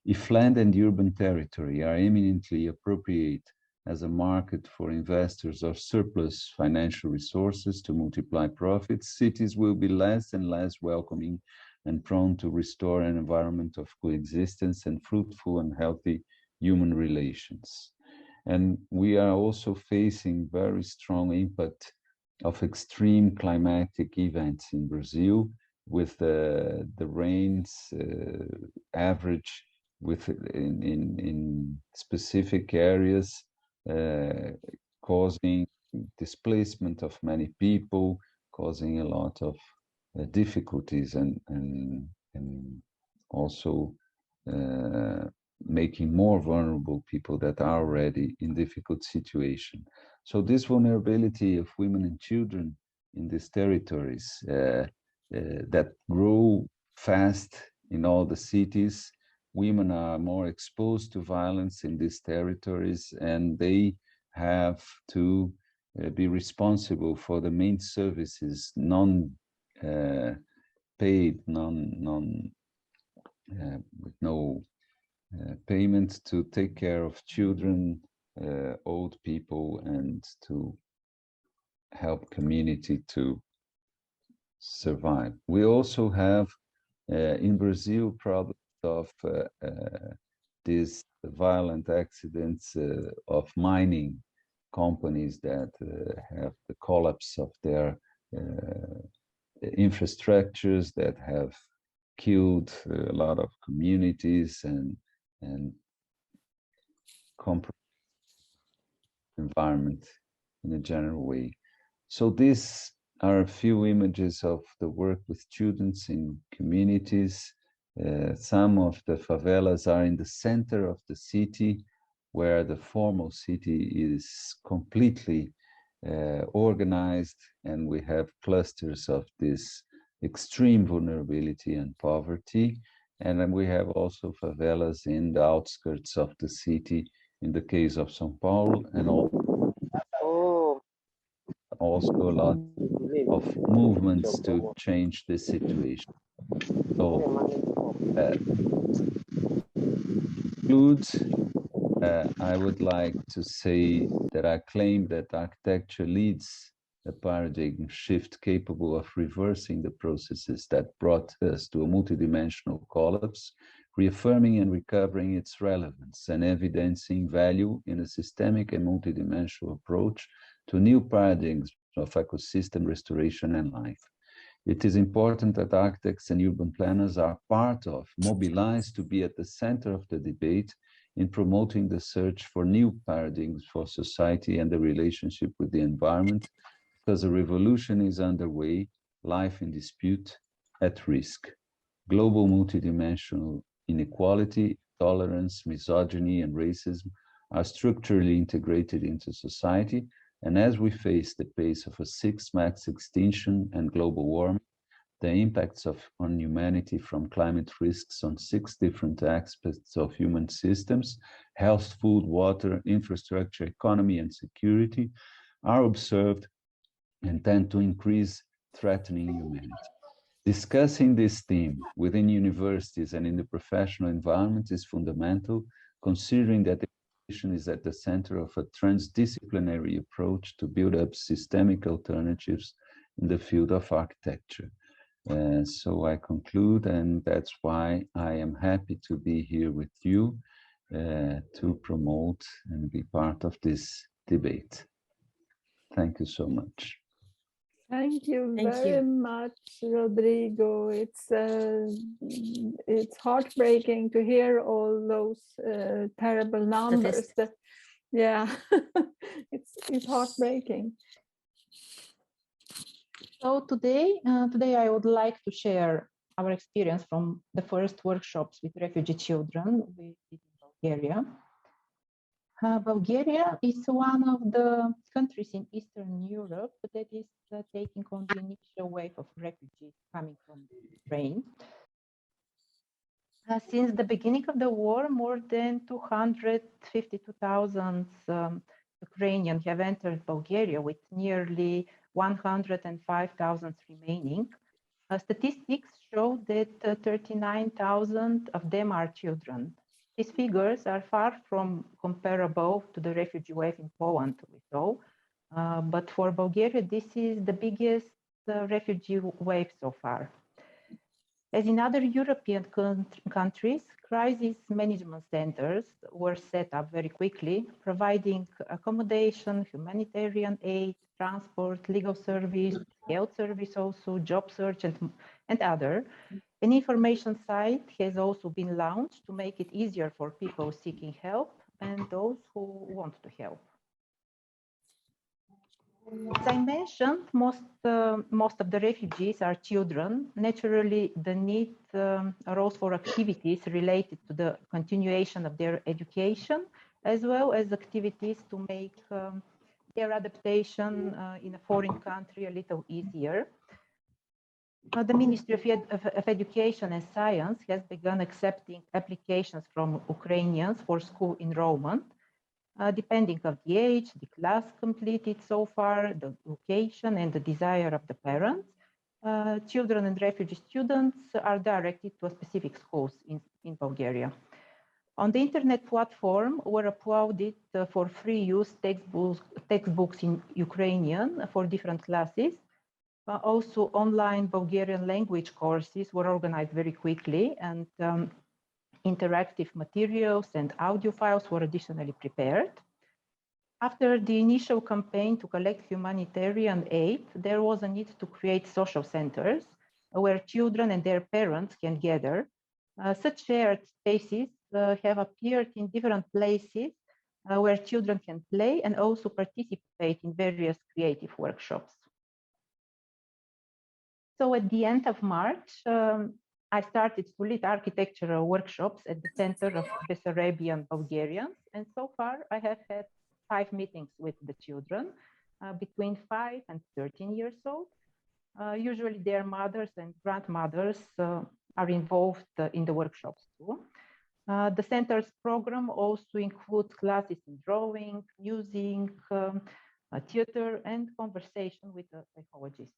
If land and urban territory are eminently appropriate as a market for investors or surplus financial resources to multiply profits, cities will be less and less welcoming and prone to restore an environment of coexistence and fruitful and healthy human relations. And we are also facing very strong impact of extreme climatic events in Brazil, with the rains average in specific areas, causing displacement of many people, causing a lot of difficulties and also making more vulnerable people that are already in difficult situation. So this vulnerability of women and children in these territories that grow fast in all the cities, women are more exposed to violence in these territories, and they have to be responsible for the main services, paid, with no payment, to take care of children, old people, and to help community to survive. We also have in Brazil problems of these violent accidents of mining companies that have the collapse of their infrastructures, that have killed a lot of communities and compromised environment in a general way. So these are a few images of the work with students in communities. Some of the favelas are in the center of the city, where the formal city is completely organized, and we have clusters of this extreme vulnerability and poverty. And then we have also favelas in the outskirts of the city, in the case of São Paulo, and also a lot of movements to change the situation. So, I would like to say that I claim that architecture leads a paradigm shift capable of reversing the processes that brought us to a multidimensional collapse, reaffirming and recovering its relevance and evidencing value in a systemic and multidimensional approach to new paradigms of ecosystem restoration and life. It is important that architects and urban planners are part of, mobilized to be at the center of the debate in promoting the search for new paradigms for society and the relationship with the environment, because a revolution is underway, life in dispute, at risk. Global multidimensional inequality, tolerance, misogyny, and racism are structurally integrated into society, and as we face the pace of a sixth mass extinction and global warming, the impacts on humanity from climate risks on 6 different aspects of human systems, health, food, water, infrastructure, economy, and security, are observed and tend to increase, threatening humanity. Discussing this theme within universities and in the professional environment is fundamental, considering that education is at the center of a transdisciplinary approach to build up systemic alternatives in the field of architecture. So I conclude, and that's why I am happy to be here with you to promote and be part of this debate. Thank you so much. Thank you very much, Rodrigo. It's heartbreaking to hear all those terrible numbers. Yeah, it's heartbreaking. So today I would like to share our experience from the first workshops with refugee children we did in Bulgaria. Bulgaria is one of the countries in Eastern Europe that is taking on the initial wave of refugees coming from Ukraine. Since the beginning of the war, more than 252,000 Ukrainians have entered Bulgaria, with nearly 105,000 remaining. Statistics show that 39,000 of them are children. These figures are far from comparable to the refugee wave in Poland we saw, but for Bulgaria, this is the biggest refugee wave so far. As in other European countries, crisis management centers were set up very quickly, providing accommodation, humanitarian aid, transport, legal service, health service also, job search, and other. An information site has also been launched to make it easier for people seeking help and those who want to help. As I mentioned, most of the refugees are children. Naturally, the need arose for activities related to the continuation of their education, as well as activities to make their adaptation in a foreign country a little easier. The Ministry of Education and Science has begun accepting applications from Ukrainians for school enrollment. Depending on the age, the class completed so far, the location, and the desire of the parents, children and refugee students are directed to specific schools in Bulgaria. On the internet platform were uploaded for free use textbooks in Ukrainian for different classes. Also, online Bulgarian language courses were organized very quickly, and interactive materials and audio files were additionally prepared. After the initial campaign to collect humanitarian aid, there was a need to create social centers where children and their parents can gather. Such shared spaces have appeared in different places where children can play and also participate in various creative workshops. So at the end of March, I started to lead architectural workshops at the Center of Bessarabian Bulgarians, and so far I have had 5 meetings with the children. between 5 and 13 years old. Usually their mothers and grandmothers are involved in the workshops too. The center's program also includes classes in drawing, music, theater, and conversation with a psychologist.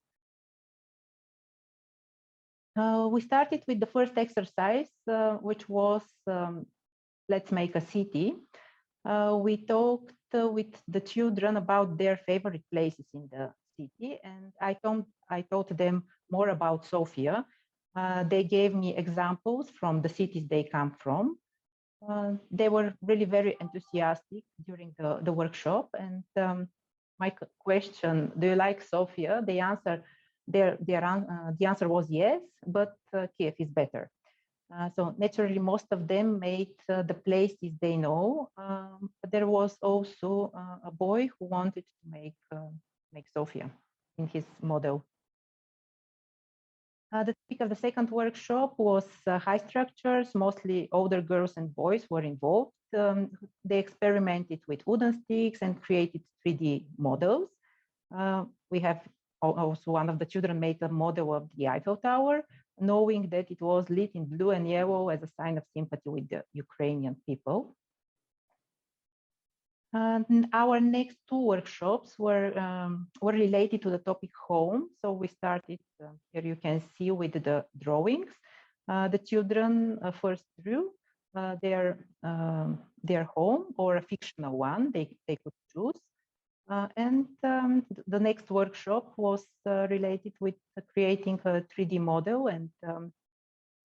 We started with the first exercise, which was let's make a city. We talked with the children about their favorite places in the city, and I taught them more about Sofia. They gave me examples from the cities they come from. They were really very enthusiastic during the workshop, and my question, do you like Sofia? The answer was yes, but Kiev is better. So naturally, most of them made the places they know. But there was also a boy who wanted to make Sofia in his model. The topic of the second workshop was high structures. Mostly older girls and boys were involved. They experimented with wooden sticks and created 3D models. We have also one of the children made a model of the Eiffel Tower, knowing that it was lit in blue and yellow as a sign of sympathy with the Ukrainian people. And our next two workshops were related to the topic home. So we started, here you can see with the drawings. The children first drew their home or a fictional one they could choose. And the next workshop was related with creating a 3D model and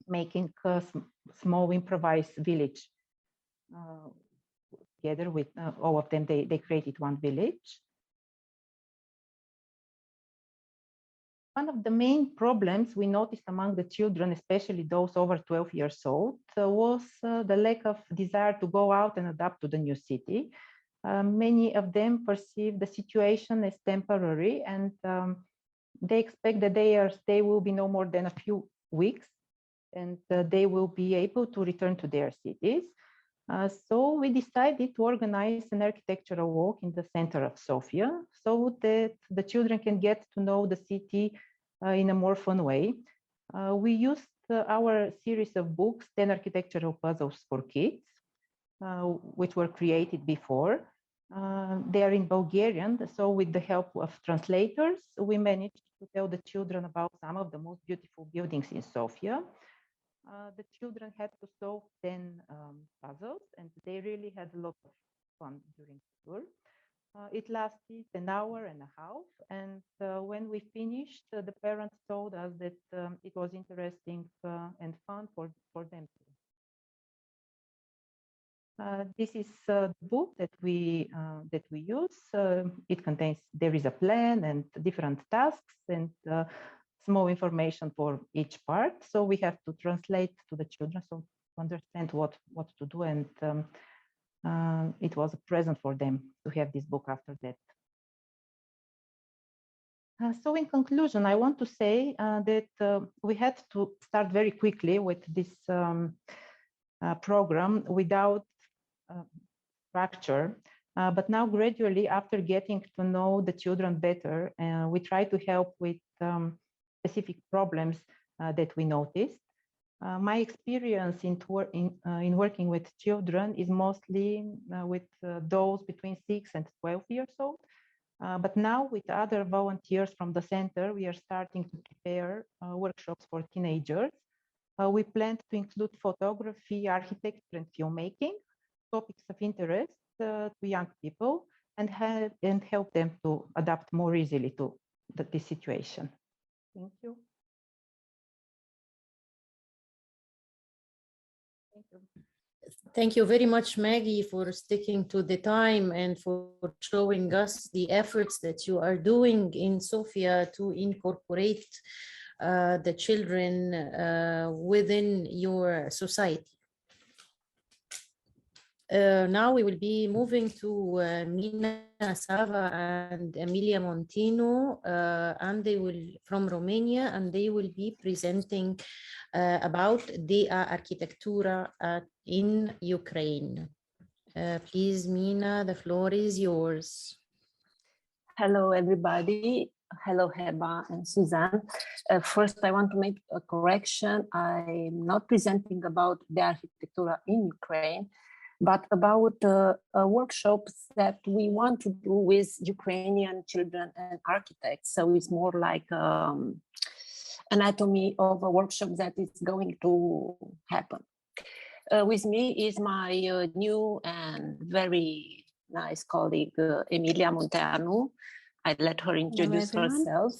making a small improvised village. Together with all of them, they created one village. One of the main problems we noticed among the children, especially those over 12 years old, was the lack of desire to go out and adapt to the new city. Many of them perceive the situation as temporary, and they expect that their stay will be no more than a few weeks, and they will be able to return to their cities. So we decided to organize an architectural walk in the center of Sofia so that the children can get to know the city in a more fun way. We used our series of books, 10 Architectural Puzzles for Kids, which were created before. They are in Bulgarian, so with the help of translators, we managed to tell the children about some of the most beautiful buildings in Sofia. The children had to solve 10 puzzles, and they really had a lot of fun during the tour. It lasted an hour and a half, and when we finished, the parents told us that it was interesting and fun for them too. This is the book that we use. It contains, there is a plan and different tasks and small information for each part. So we have to translate to the children so to understand what to do, and it was a present for them to have this book after that. So in conclusion, I want to say that we had to start very quickly with this program without structure. But now gradually, after getting to know the children better, we try to help with specific problems that we noticed. My experience in working with children is mostly with those between 6 and 12 years old. But now with other volunteers from the center, we are starting to prepare workshops for teenagers. We plan to include photography, architecture, and filmmaking, topics of interest to young people, and help them to adapt more easily to this situation. Thank you. Thank you. Thank you very much, Maggie, for sticking to the time and for showing us the efforts that you are doing in Sofia to incorporate the children within your society. Now we will be moving to Mina, Sava, and Emilia Munteanu, and they will from Romania, and they will be presenting about the architectura in Ukraine. Please, Mina, the floor is yours. Hello, everybody. Hello, Heba and Suzanne. First, I want to make a correction. I'm not presenting about the architectura in Ukraine, but about workshops that we want to do with Ukrainian children and architects. So it's more like anatomy of a workshop that is going to happen. With me is my new and very nice colleague, Emilia Munteanu. I let her introduce herself.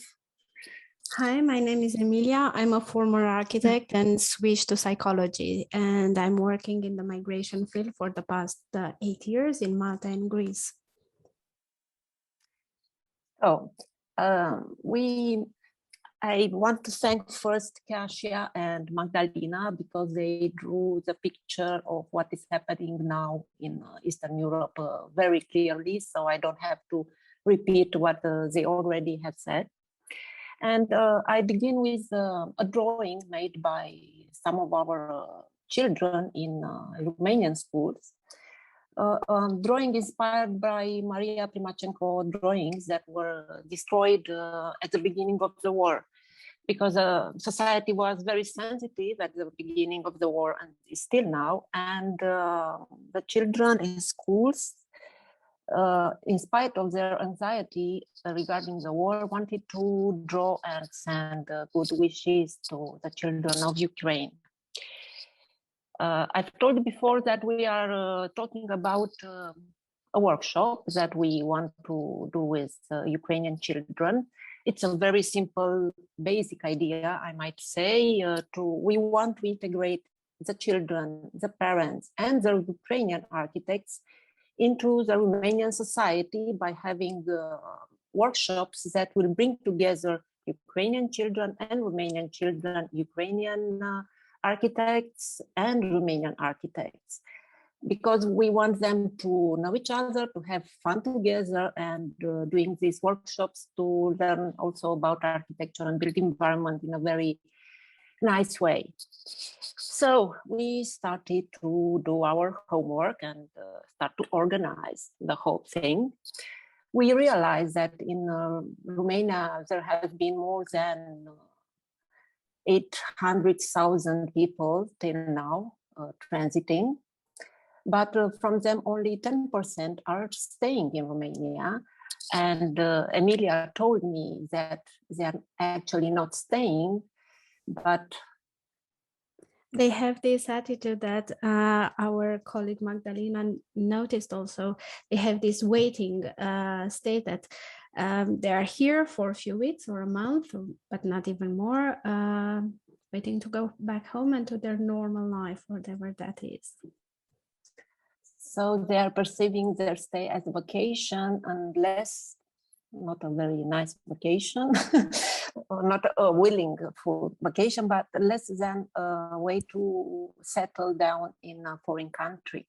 Hi, my name is Emilia. I'm a former architect and switched to psychology, and I'm working in the migration field for the past 8 years in Malta and Greece. So I want to thank first Kasia and Magdalena because they drew the picture of what is happening now in Eastern Europe very clearly, so I don't have to repeat what they already have said. And I begin with a drawing made by some of our children in Romanian schools. Drawing inspired by Maria Primachenko drawings that were destroyed at the beginning of the war, because society was very sensitive at the beginning of the war and is still now. And the children in schools, in spite of their anxiety regarding the war, wanted to draw and send good wishes to the children of Ukraine. I've told before that we are talking about a workshop that we want to do with Ukrainian children. It's a very simple, basic idea, I might say. We want to integrate the children, the parents, and the Ukrainian architects into the Romanian society by having workshops that will bring together Ukrainian children and Romanian children, Ukrainian architects and Romanian architects, because we want them to know each other, to have fun together, and doing these workshops to learn also about architecture and built environment in a very nice way. So we started to do our homework and start to organize the whole thing. We realized that in Romania, there have been more than 800,000 people till now transiting, but from them only 10% are staying in Romania. And Emilia told me that they are actually not staying, but they have this attitude that our colleague Magdalena noticed also. They have this waiting state that they are here for a few weeks or a month, but not even more, waiting to go back home and to their normal life, whatever that is. So they are perceiving their stay as a vacation and less, not a very nice vacation, or not a willing for vacation, but less than a way to settle down in a foreign country.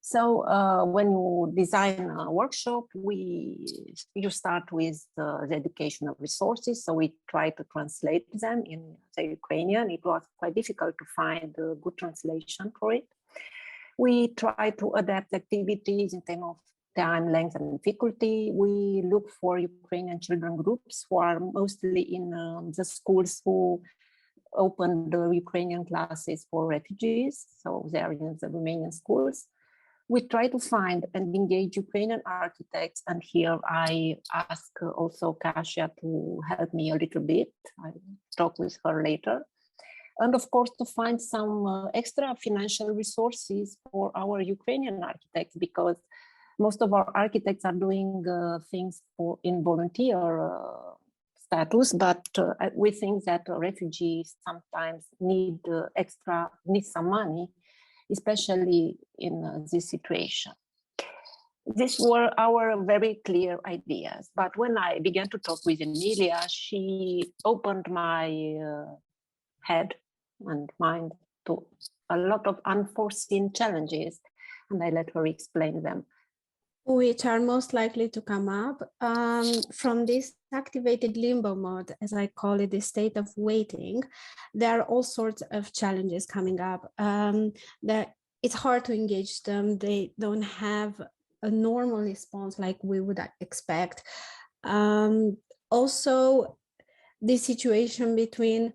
So when you design a workshop, you start with the educational resources. So we try to translate them in the Ukrainian. It was quite difficult to find a good translation for it. We try to adapt activities in terms of time, length, and difficulty. We look for Ukrainian children groups who are mostly in the schools who opened the Ukrainian classes for refugees. So they are in the Romanian schools. We try to find and engage Ukrainian architects. And here I ask also Kasia to help me a little bit. I'll talk with her later. And of course, to find some extra financial resources for our Ukrainian architects, because most of our architects are doing things in volunteer status, but we think that refugees sometimes need some money, especially in this situation. These were our very clear ideas. But when I began to talk with Emilia, she opened my head and mind to a lot of unforeseen challenges, and I let her explain them. Which are most likely to come up from this activated limbo mode, as I call it, the state of waiting. There are all sorts of challenges coming up. It's hard to engage them. They don't have a normal response like we would expect. Also, this situation between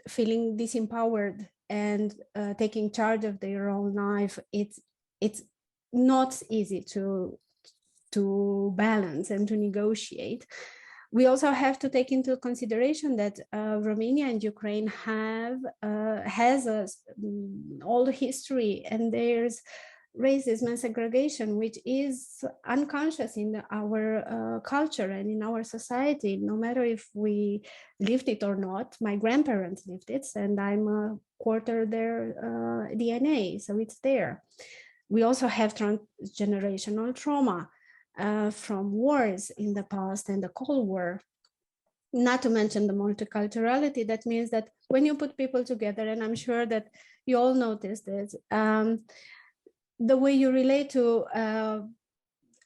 feeling disempowered and taking charge of their own life, it's not easy to balance and to negotiate. We also have to take into consideration that Romania and Ukraine has a old history, and there's racism and segregation, which is unconscious in our culture and in our society, no matter if we lived it or not. My grandparents lived it, and I'm a quarter their DNA, so it's there. We also have transgenerational trauma from wars in the past and the Cold War, not to mention the multiculturality. That means that when you put people together, and I'm sure that you all noticed this, the way you relate to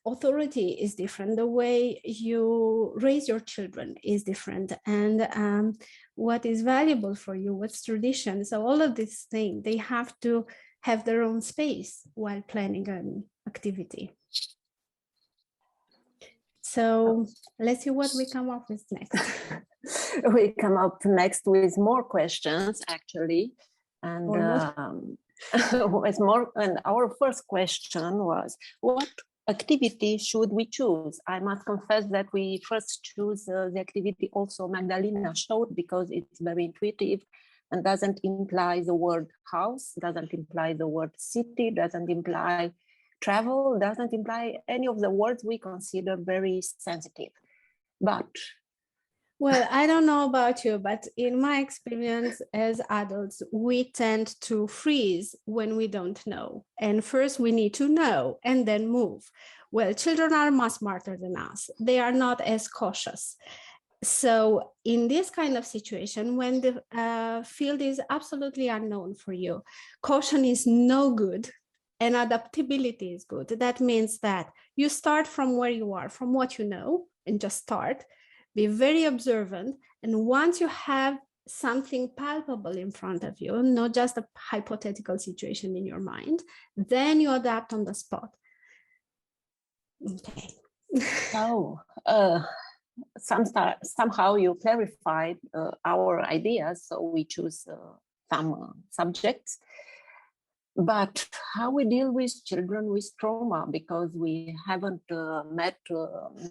authority is different, the way you raise your children is different, and what is valuable for you, what's tradition. So all of these things, they have to have their own space while planning an activity. So let's see what we come up with next. We come up next with more questions, actually. And with more, and our first question was, what activity should we choose? I must confess that we first choose the activity also Magdalena showed, because it's very intuitive and doesn't imply the word house, doesn't imply the word city, doesn't imply travel, doesn't imply any of the words we consider very sensitive. But well, I don't know about you, but in my experience as adults, we tend to freeze when we don't know. And first we need to know and then move. Well, children are much smarter than us. They are not as cautious. So in this kind of situation, when the field is absolutely unknown for you, caution is no good and adaptability is good. That means that you start from where you are, from what you know, and just start. Be very observant. And once you have something palpable in front of you, not just a hypothetical situation in your mind, then you adapt on the spot. Okay. Somehow you clarified our ideas, so we choose some subjects. But how we deal with children with trauma, because we haven't met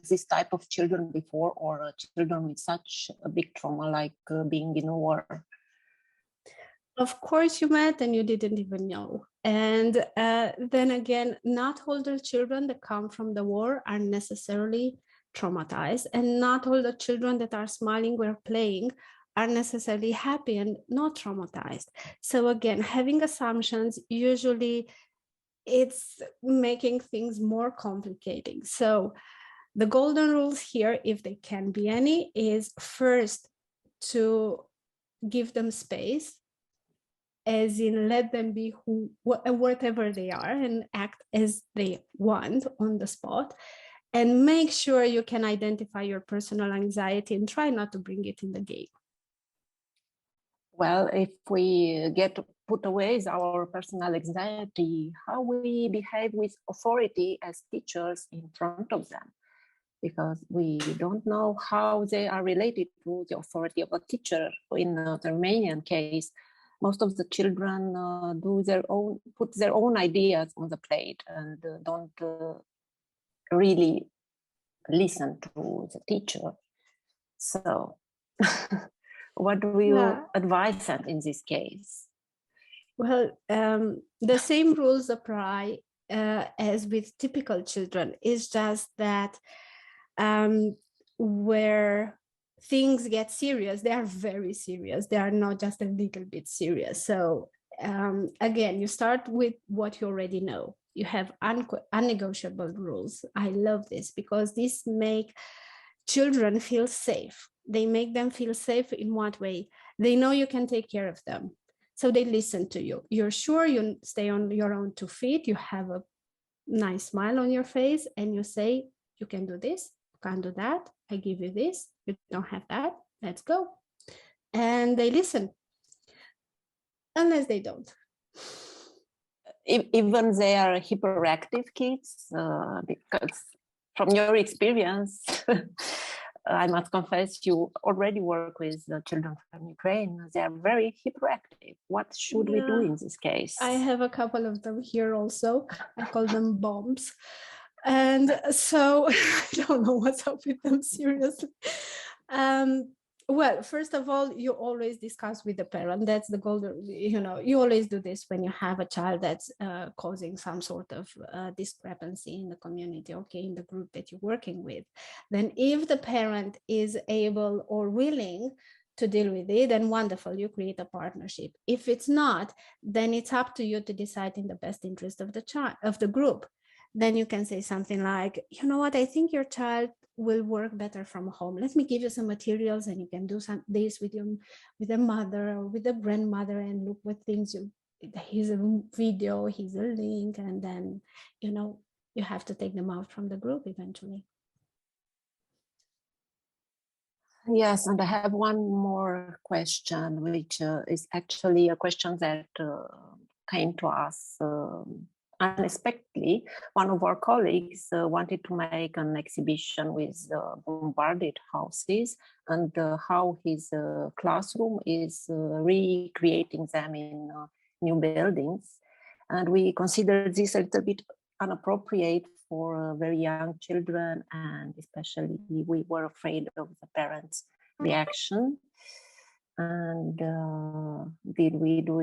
this type of children before, or children with such a big trauma like being in a war. Of course you met and you didn't even know. And then again, not all the children that come from the war are necessarily traumatized, and not all the children that are smiling or playing are necessarily happy and not traumatized. So again, having assumptions, usually it's making things more complicating. So the golden rules here, if they can be any, is first to give them space, as in let them be whatever they are and act as they want on the spot. And make sure you can identify your personal anxiety and try not to bring it in the game. Well, if we get put away our personal anxiety, how we behave with authority as teachers in front of them, because we don't know how they are related to the authority of a teacher. In the Romanian case, most of the children put their own ideas on the plate and don't really listen to the teacher. So what do you advise them in this case? Well, the same rules apply as with typical children. It's just that where things get serious, they are very serious. They are not just a little bit serious. So again, you start with what you already know. You have unnegotiable rules. I love this because this make children feel safe. They make them feel safe in what way? They know you can take care of them. So they listen to you. You're sure you stay on your own 2 feet. You have a nice smile on your face and you say, you can do this, you can't do that. I give you this, you don't have that, let's go. And they listen, unless they don't. even they are hyperactive kids, because from your experience, I must confess, you already work with children from Ukraine. They are very hyperactive. What should we do in this case? I have a couple of them here also. I call them bombs. And so I don't know what's up with them, seriously. Well, first of all, you always discuss with the parent. That's the golden, you always do this when you have a child that's causing some sort of discrepancy in the community, okay, in the group that you're working with. Then if the parent is able or willing to deal with it, then wonderful, you create a partnership. If it's not, then it's up to you to decide in the best interest of the child, of the group. Then you can say something like, you know what, I think your child will work better from home. Let me give you some materials and you can do this with the mother or with the grandmother and look what things here's a video, here's a link, and then, you have to take them out from the group eventually. Yes, and I have one more question, which is actually a question that came to us unexpectedly. One of our colleagues wanted to make an exhibition with bombarded houses and how his classroom is recreating them in new buildings. And we considered this a little bit inappropriate for very young children, and especially we were afraid of the parents' reaction. And did we do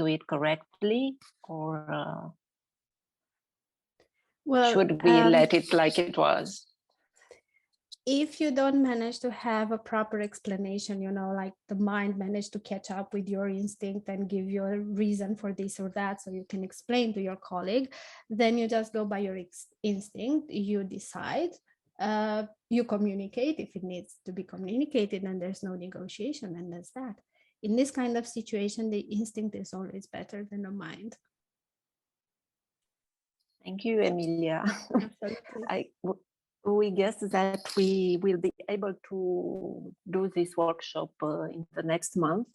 it correctly, or should we let it like it was? If you don't manage to have a proper explanation, like the mind managed to catch up with your instinct and give you a reason for this or that, so you can explain to your colleague, then you just go by your instinct, you decide, you communicate if it needs to be communicated, and there's no negotiation, and that's that. In this kind of situation, the instinct is always better than the mind. Thank you, Emilia. Absolutely. We guess that we will be able to do this workshop in the next month.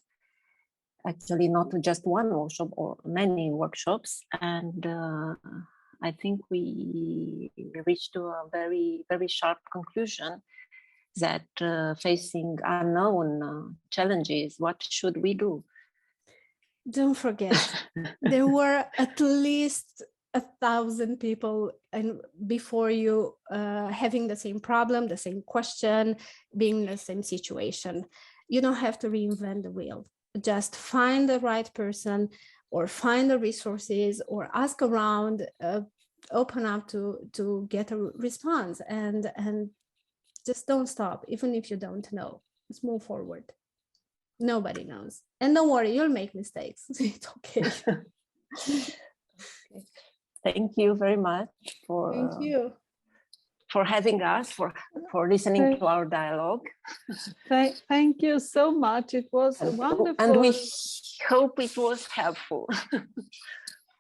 Actually, not just one workshop, or many workshops. And I think we reached to a very, very sharp conclusion that facing unknown challenges, what should we do? Don't forget, there were at least 1,000 people and before you having the same problem, the same question, being in the same situation. You don't have to reinvent the wheel. Just find the right person, or find the resources, or ask around, open up to get a response, and just don't stop, even if you don't know. Just move forward. Nobody knows. And don't worry, you'll make mistakes. It's okay. Okay. Thank you very much for having us, for listening to our dialogue. Thank you so much. It was wonderful. And we hope it was helpful.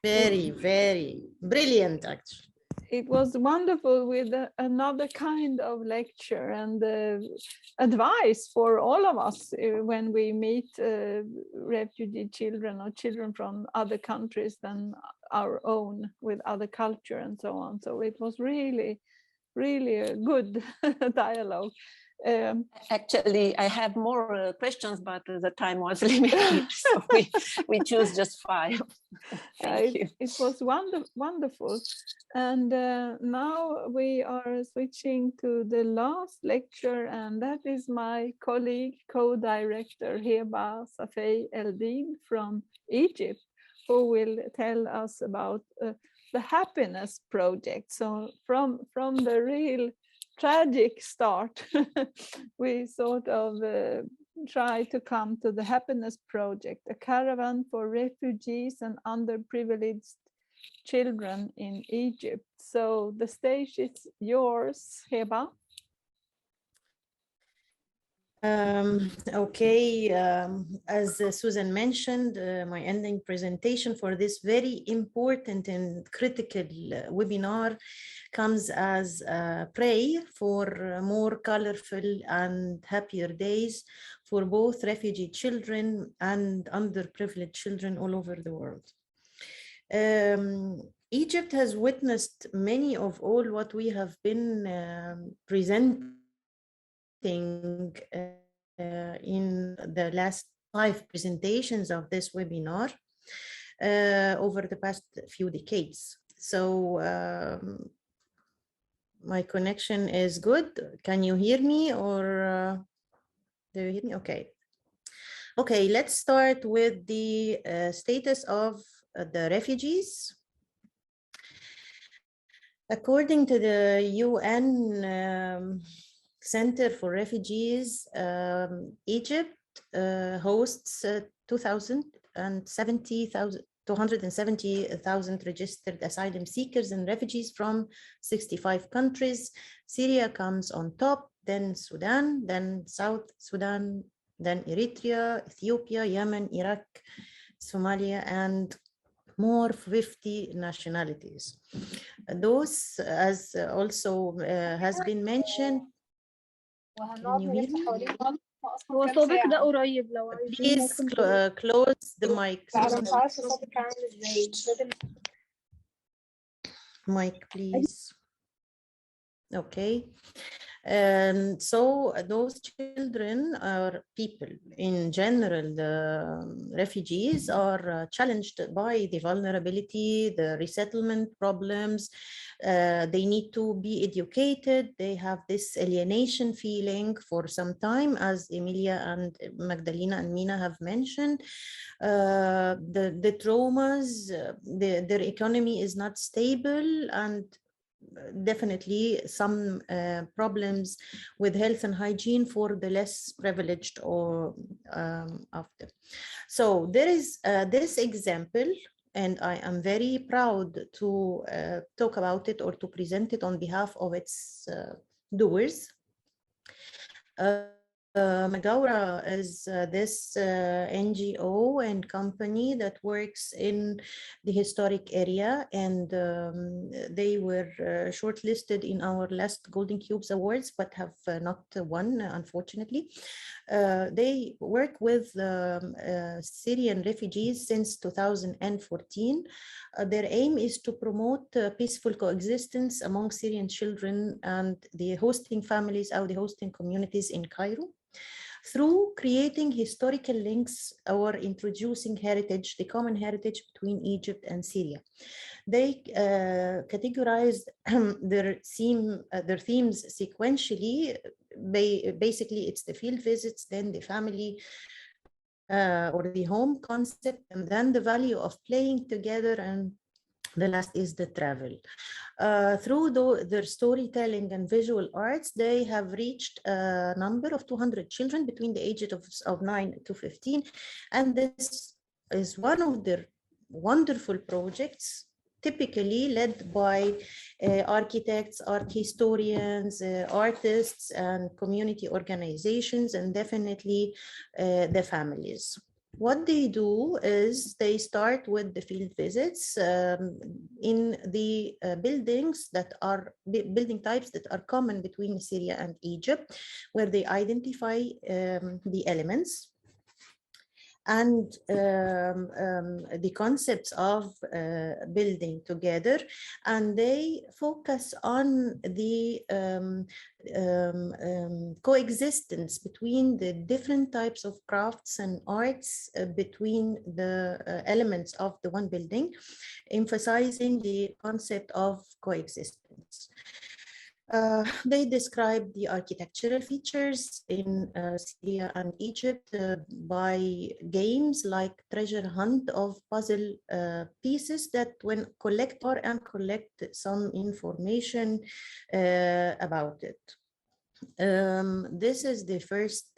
Very, very brilliant, actually. It was wonderful with another kind of lecture and advice for all of us when we meet refugee children or children from other countries than our own, with other culture and so on. So it was really, really a good dialogue. Actually, I have more questions, but the time was limited, so we choose just 5. Thank you. It was wonderful. And now we are switching to the last lecture, and that is my colleague, co-director Heba Safey Eldeen from Egypt, who will tell us about the happiness project. So from the real tragic start, we sort of try to come to the happiness project, a caravan for refugees and underprivileged children in Egypt. So the stage is yours, Heba. Okay, as Suzanne mentioned, my ending presentation for this very important and critical webinar comes as prey for more colorful and happier days for both refugee children and underprivileged children all over the world. Egypt has witnessed many of all what we have been presenting in the last 5 presentations of this webinar over the past few decades. So my connection is good. Can you hear me, or do you hear me? Okay. Okay, let's start with the status of the refugees. According to the UN Center for Refugees, Egypt hosts 270,000 registered asylum seekers and refugees from 65 countries. Syria comes on top, then Sudan, then South Sudan, then Eritrea, Ethiopia, Yemen, Iraq, Somalia, and more 50 nationalities. Those, as also has been mentioned, can you hear me? Please close the mic. Mic, please. Okay. So those children or people in general, the refugees are challenged by the vulnerability, the resettlement problems. They need to be educated. They have this alienation feeling for some time, as Emilia and Magdalena and Mina have mentioned. The traumas, their economy is not stable, and definitely some problems with health and hygiene for the less privileged or of them. So there is this example, and I am very proud to talk about it or to present it on behalf of its doers. Magaura is this NGO and company that works in the historic area, and they were shortlisted in our last Golden Cubes Awards, but have not won, unfortunately. They work with Syrian refugees since 2014. Their aim is to promote peaceful coexistence among Syrian children and the hosting families or the hosting communities in Cairo, through creating historical links or introducing heritage, the common heritage between Egypt and Syria. They categorized their themes sequentially. Basically, it's the field visits, then the family or the home concept, and then the value of playing together, and the last is the travel. Through their storytelling and visual arts, they have reached a number of 200 children between the ages of 9 to 15. And this is one of their wonderful projects, typically led by architects, art historians, artists, and community organizations, and definitely the families. What they do is they start with the field visits in the buildings that are building types that are common between Syria and Egypt, where they identify the elements and the concepts of building together, and they focus on the coexistence between the different types of crafts and arts between the elements of the one building, emphasizing the concept of coexistence. They describe the architectural features in Syria and Egypt by games like treasure hunt of puzzle pieces that when collect some information about it. This is the first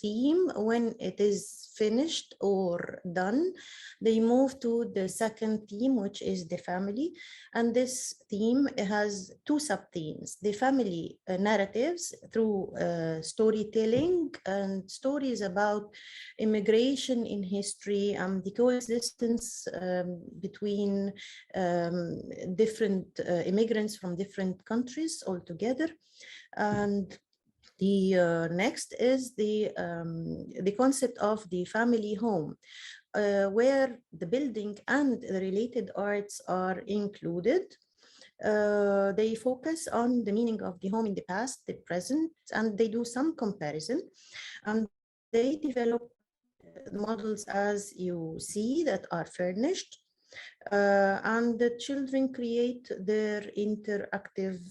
theme. When it is finished or done, they move to the second theme, which is the family. And this theme has two sub-themes: the family narratives through storytelling and stories about immigration in history and the coexistence between different immigrants from different countries all together. And the next is the concept of the family home, where the building and the related arts are included. They focus on the meaning of the home in the past, the present, and they do some comparison. And they develop models, as you see, that are furnished. And the children create their interactive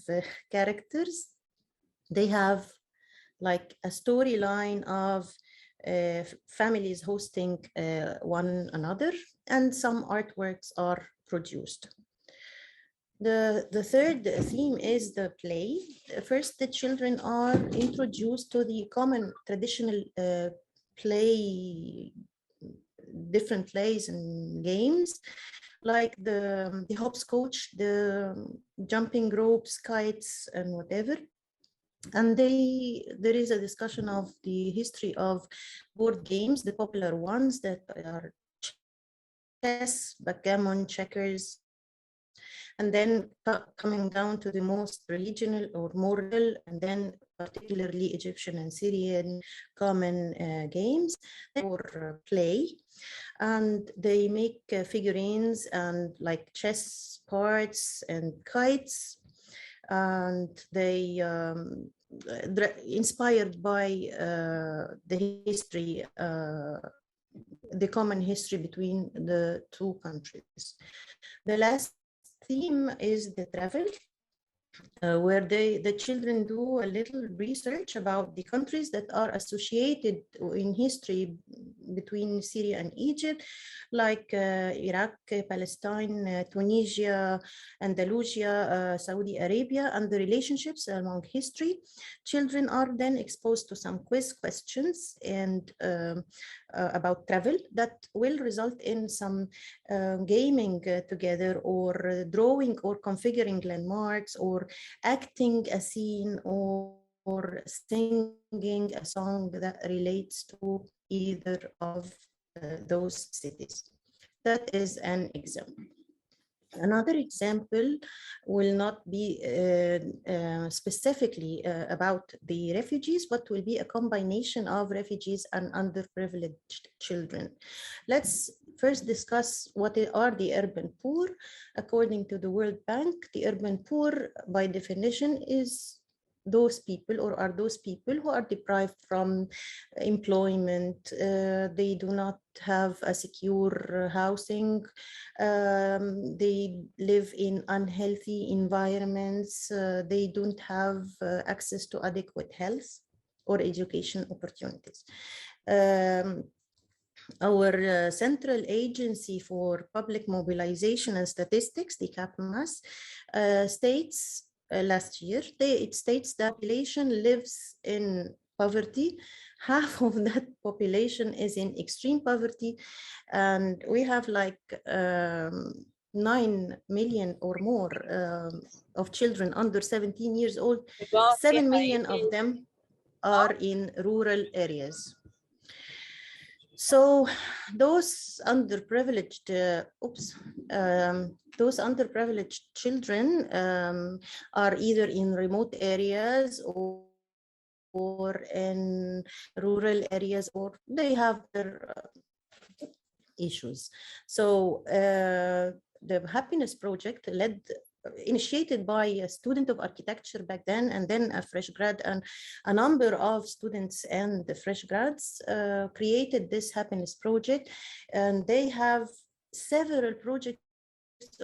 characters. They have like a storyline of families hosting one another, and some artworks are produced. The third theme is the play. First, the children are introduced to the common traditional different plays and games, like the hopscotch, the jumping ropes, kites, and whatever. And there is a discussion of the history of board games, the popular ones that are chess, backgammon, checkers, and then coming down to the most regional or moral, and then particularly Egyptian and Syrian common games or play. And they make figurines and like chess parts and kites. And they inspired by the history, the common history between the two countries. The last theme is the travel, where the children do a little research about the countries that are associated in history between Syria and Egypt, like Iraq, Palestine, Tunisia, Andalusia, Saudi Arabia, and the relationships along history. Children are then exposed to some quiz questions and about travel that will result in some gaming together, or drawing or configuring landmarks, or acting a scene, or singing a song that relates to either of those cities. That is an example. Another example will not be specifically about the refugees, but will be a combination of refugees and underprivileged children. Let's first discuss what are the urban poor. According to the World Bank, the urban poor, by definition, is those people, or are those people who are deprived from employment. They do not have a secure housing. They live in unhealthy environments. They don't have access to adequate health or education opportunities. Our Central Agency for Public Mobilization and Statistics, the CAPMAS, states last year, it states that population lives in poverty. Half of that population is in extreme poverty, and we have like 9 million or more of children under 17 years old. 7 million of them are in rural areas. So those underprivileged, those underprivileged children are either in remote areas or in rural areas, or they have their issues. So the Happiness Project, initiated by a student of architecture back then, and then a fresh grad, and a number of students and the fresh grads created this Happiness Project, and they have several projects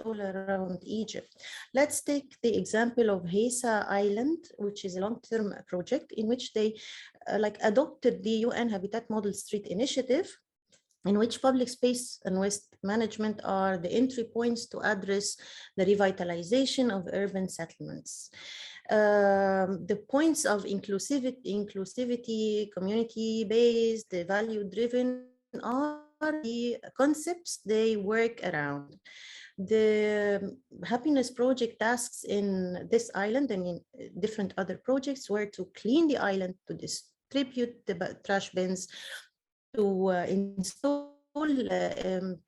all around Egypt. Let's take the example of Heiser Island, which is a long-term project in which they adopted the UN Habitat Model Street Initiative, in which public space and waste management are the entry points to address the revitalization of urban settlements. The points of inclusivity, community-based, value-driven are the concepts they work around. The happiness project tasks in this island and in different other projects were to clean the island, to distribute the trash bins, to install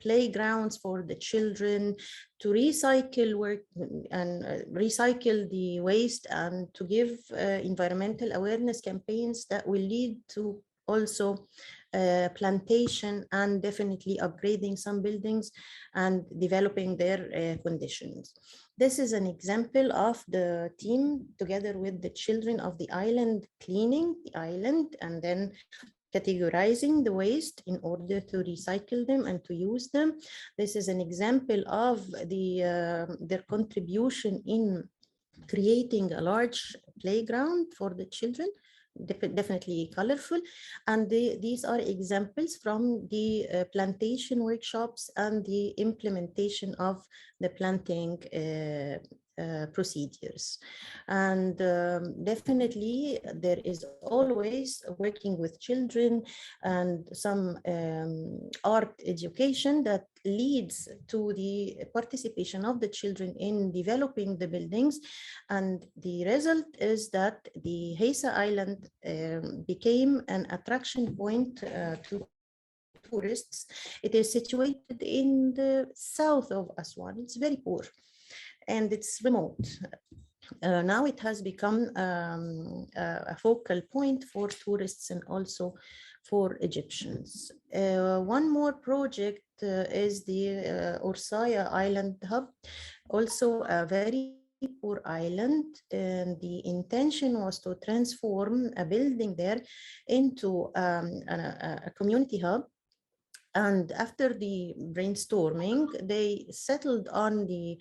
playgrounds for the children, to recycle work and recycle the waste, and to give environmental awareness campaigns that will lead to also plantation and definitely upgrading some buildings and developing their conditions. This is an example of the team together with the children of the island cleaning the island and then categorizing the waste in order to recycle them and to use them. This is an example of their contribution in creating a large playground for the children, definitely colorful. And these are examples from the plantation workshops and the implementation of the planting procedures. And definitely there is always working with children and some art education that leads to the participation of the children in developing the buildings. And the result is that the Heiser Island became an attraction point to tourists. It is situated in the south of Aswan. It's very poor and it's remote. Now it has become a focal point for tourists and also for Egyptians. One more project is the Orsaya Island Hub, also a very poor island, and the intention was to transform a building there into a community hub. And after the brainstorming, they settled on the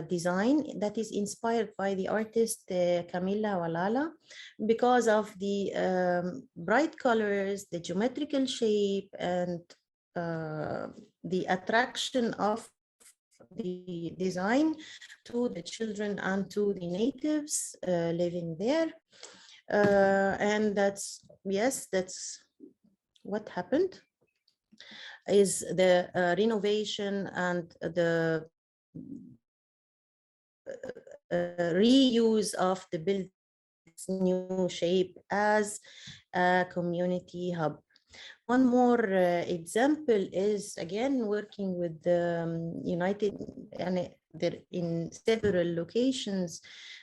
design that is inspired by the artist Camilla Walala because of the bright colors, the geometrical shape, and the attraction of the design to the children and to the natives living there. And that's what happened. Is the renovation and the reuse of the building's new shape as a community hub. One more example is again working with the United, and they're in several locations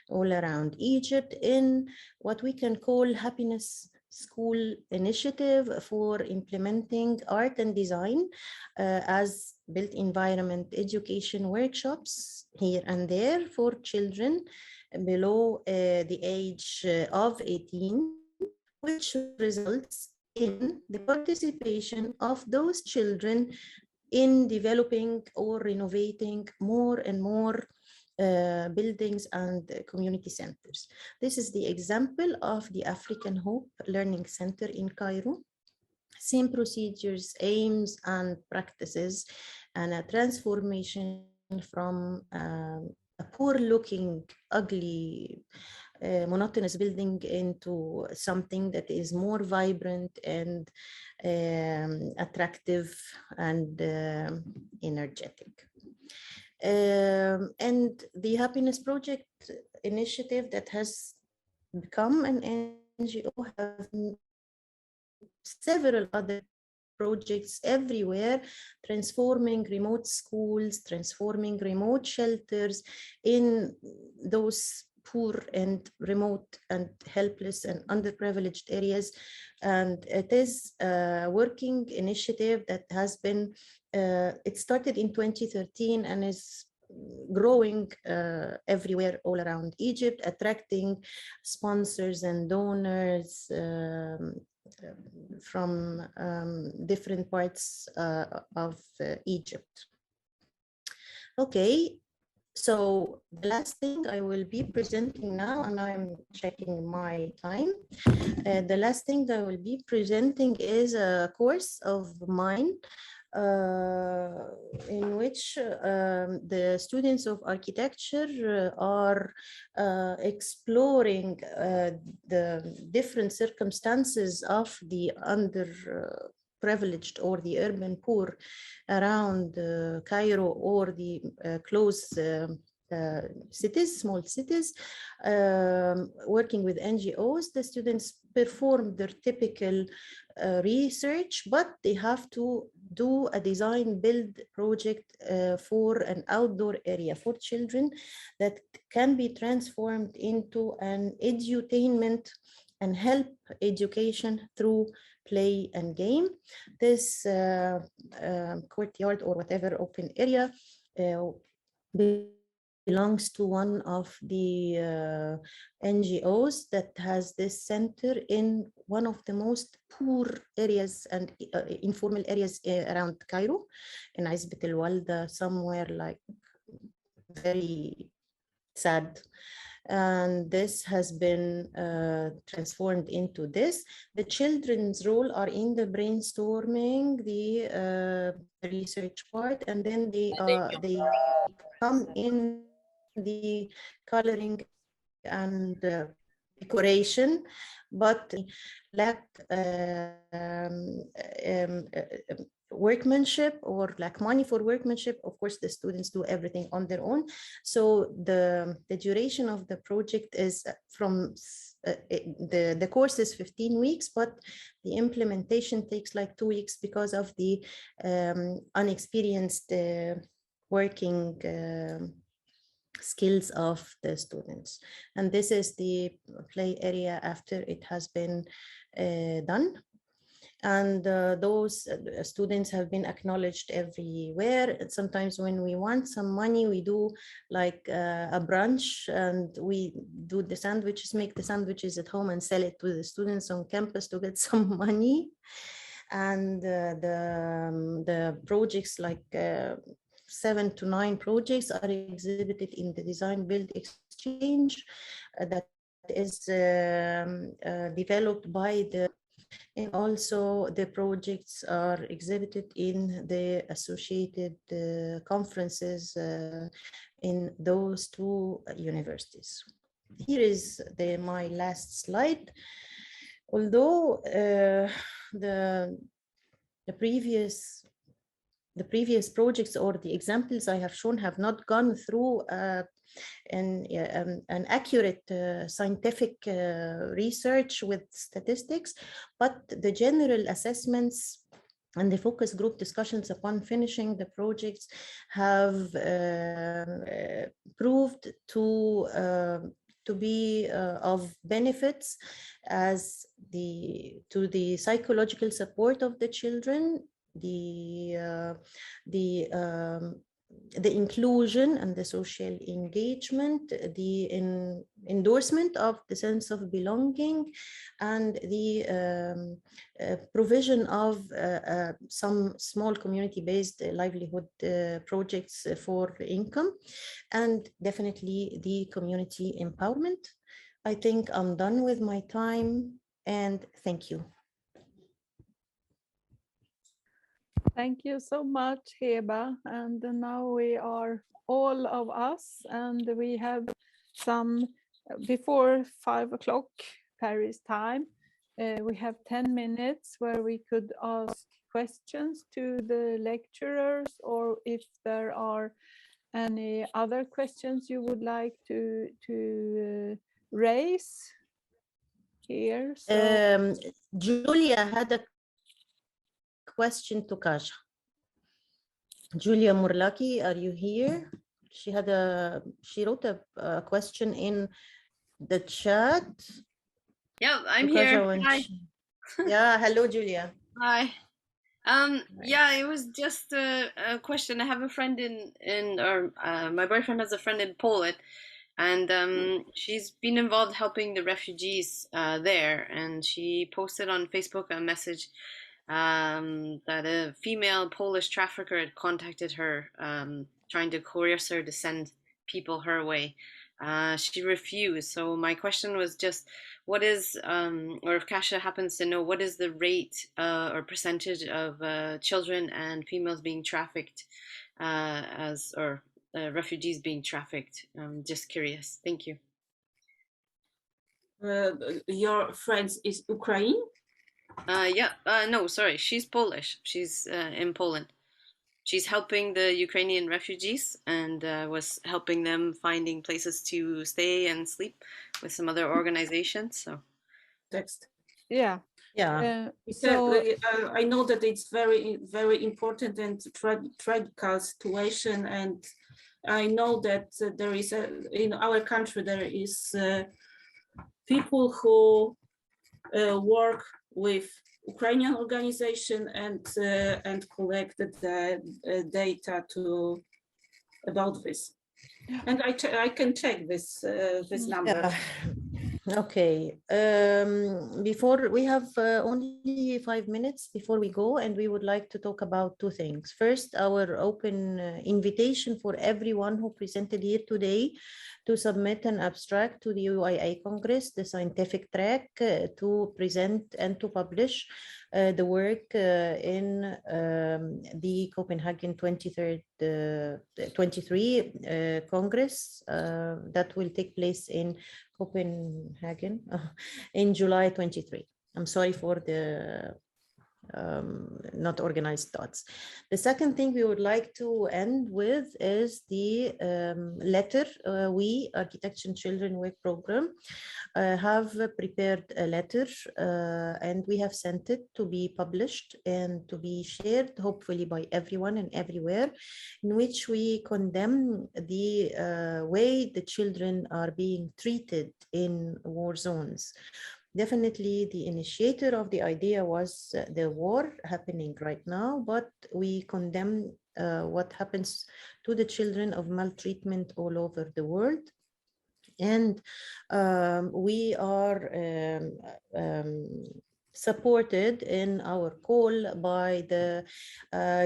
all around Egypt in what we can call happiness school initiative for implementing art and design as built environment education workshops here and there for children below the age of 18, which results in the participation of those children in developing or renovating more and more buildings and community centers. This is the example of the African Hope Learning Center in Cairo. Same procedures, aims, and practices, and a transformation from a poor-looking, ugly, monotonous building into something that is more vibrant and attractive and energetic. And the Happiness Project initiative that has become an NGO have several other projects everywhere, transforming remote schools, transforming remote shelters in those poor and remote and helpless and underprivileged areas. And it is a working initiative that has been, it started in 2013 and is growing everywhere all around Egypt, attracting sponsors and donors from different parts of Egypt. Okay, so the last thing I will be presenting now, and I'm checking my time, the last thing I will be presenting is a course of mine in which the students of architecture are exploring the different circumstances of the underprivileged or the urban poor around Cairo or the close cities, small cities, working with NGOs. The students perform their typical research, but they have to do a design build project for an outdoor area for children that can be transformed into an edutainment and help education through play and game. This courtyard or whatever open area belongs to one of the NGOs that has this center in one of the most poor areas and informal areas around Cairo, in Izbit al-Walda, somewhere like very sad. And this has been transformed into this. The children's role are in the brainstorming, the research part, and then they come in the coloring and decoration, but lack workmanship or lack money for workmanship. Of course, the students do everything on their own. So the duration of the project is from the course is 15 weeks, but the implementation takes like 2 weeks because of the unexperienced working skills of the students. And this is the play area after it has been done. And those students have been acknowledged everywhere. Sometimes when we want some money, we do like a brunch and we do the sandwiches, make the sandwiches at home and sell it to the students on campus to get some money. And the projects, like 7 to 9 projects, are exhibited in the design build exchange that is developed by the, and also the projects are exhibited in the associated conferences in those 2 universities. Here is my last slide. Although the previous projects or the examples I have shown have not gone through an accurate scientific research with statistics, but the general assessments and the focus group discussions upon finishing the projects have proved to be of benefits as to the psychological support of the children, the inclusion and the social engagement, the endorsement of the sense of belonging, and the provision of some small community-based livelihood projects for income, and definitely the community empowerment. I think I'm done with my time, and thank you. Thank you so much, Heba. And now we are all of us, and we have some, before 5 o'clock Paris time, we have 10 minutes where we could ask questions to the lecturers, or if there are any other questions you would like to raise here. So. Julia had a question to Kaja. Julia Murlaki, are you here? She wrote a question in the chat. Yeah, I'm here. Hi. Yeah, hello, Julia. Hi. Yeah, it was just a question. I have a friend my boyfriend has a friend in Poland, and she's been involved helping the refugees there, and she posted on Facebook a message that a female Polish trafficker had contacted her, trying to coerce her to send people her way. she refused. So my question was just, what is, or if Kasia happens to know, what is the rate or percentage of children and females being trafficked refugees being trafficked? Just curious. Thank you. Your friend is Ukraine? No, sorry, she's Polish. She's in Poland. She's helping the Ukrainian refugees and was helping them finding places to stay and sleep with some other organizations. So, Text. Yeah. Yeah. So I know that it's very, very important and tragic situation, and I know that there is in our country there is people who work with Ukrainian organization and collected the data about this, and I can check this number. Yeah. Okay. Before we have only 5 minutes before we go, and we would like to talk about two things. First, our open invitation for everyone who presented here today to submit an abstract to the UIA Congress, the scientific track, to present and to publish the work in the Copenhagen 23 Congress that will take place in Copenhagen in July 23. I'm sorry for the not organized thoughts. The second thing we would like to end with is the letter. We, Architecture and Children Work Program, have prepared a letter and we have sent it to be published and to be shared, hopefully by everyone and everywhere, in which we condemn the way the children are being treated in war zones. Definitely the initiator of the idea was the war happening right now, but we condemn what happens to the children of maltreatment all over the world. And we are supported in our call by the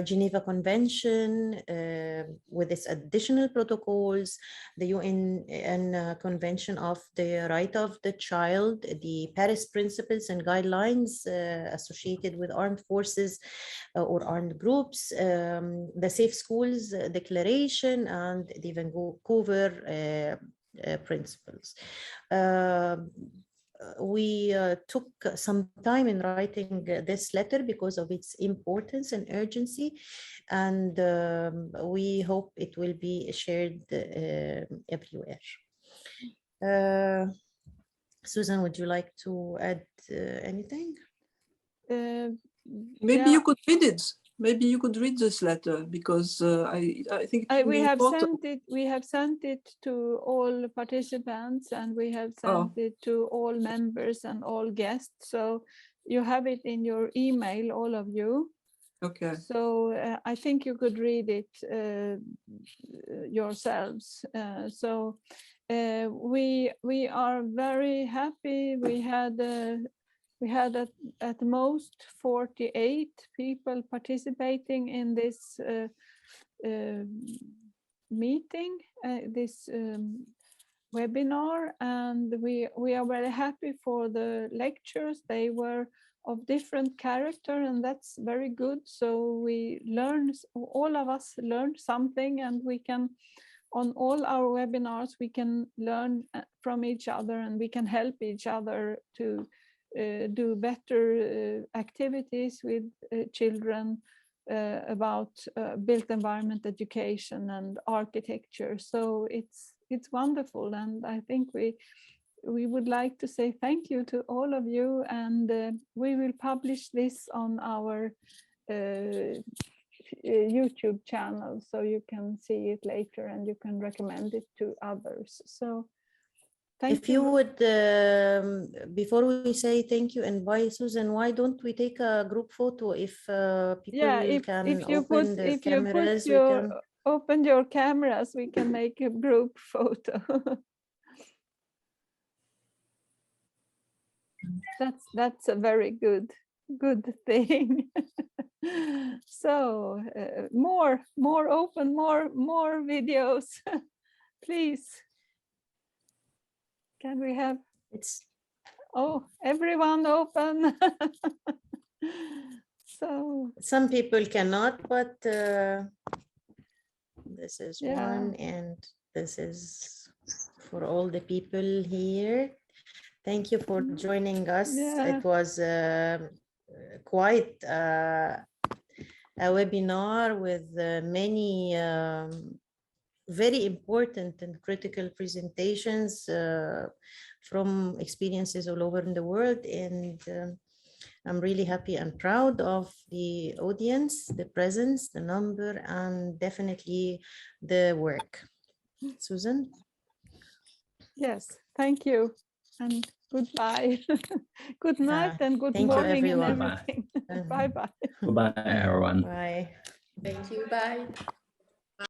Geneva Convention with its additional protocols, the UN Convention of the Right of the Child, the Paris Principles and Guidelines associated with armed forces or armed groups, the Safe Schools Declaration, and the Vancouver principles. We took some time in writing this letter because of its importance and urgency, and we hope it will be shared everywhere. Susan, would you like to add anything? Maybe you could read it. Maybe you could read this letter, because I think we have sent it to all participants, and we have sent it to all members and all guests. So you have it in your email, all of you. Okay. So I think you could read it yourselves. We are very happy. We had at most 48 people participating in this meeting, this webinar, and we are very happy for the lectures. They were of different character, and that's very good. So we learned, all of us learned something, and we can, on all our webinars, we can learn from each other, and we can help each other to do better activities with children about built environment education and architecture. So it's wonderful, and I think we would like to say thank you to all of you, and we will publish this on our YouTube channel, so you can see it later and you can recommend it to others. So if you would, before we say thank you and bye, Susan, why don't we take a group photo? If people can open their cameras, open your cameras, we can make a group photo. That's a very good thing. So more open, more videos, please. Can we have, It's everyone open? So some people cannot, but this is Yeah. one, and this is for all the people here. Thank you for joining us. Yeah. It was quite a webinar with many very important and critical presentations from experiences all over in the world. And I'm really happy and proud of the audience, the presence, the number, and definitely the work. Susan? yes, thank you and goodbye. Good night and good thank you, morning and everyone. everything. Bye-bye. Goodbye, everyone. Bye. Thank you. Bye.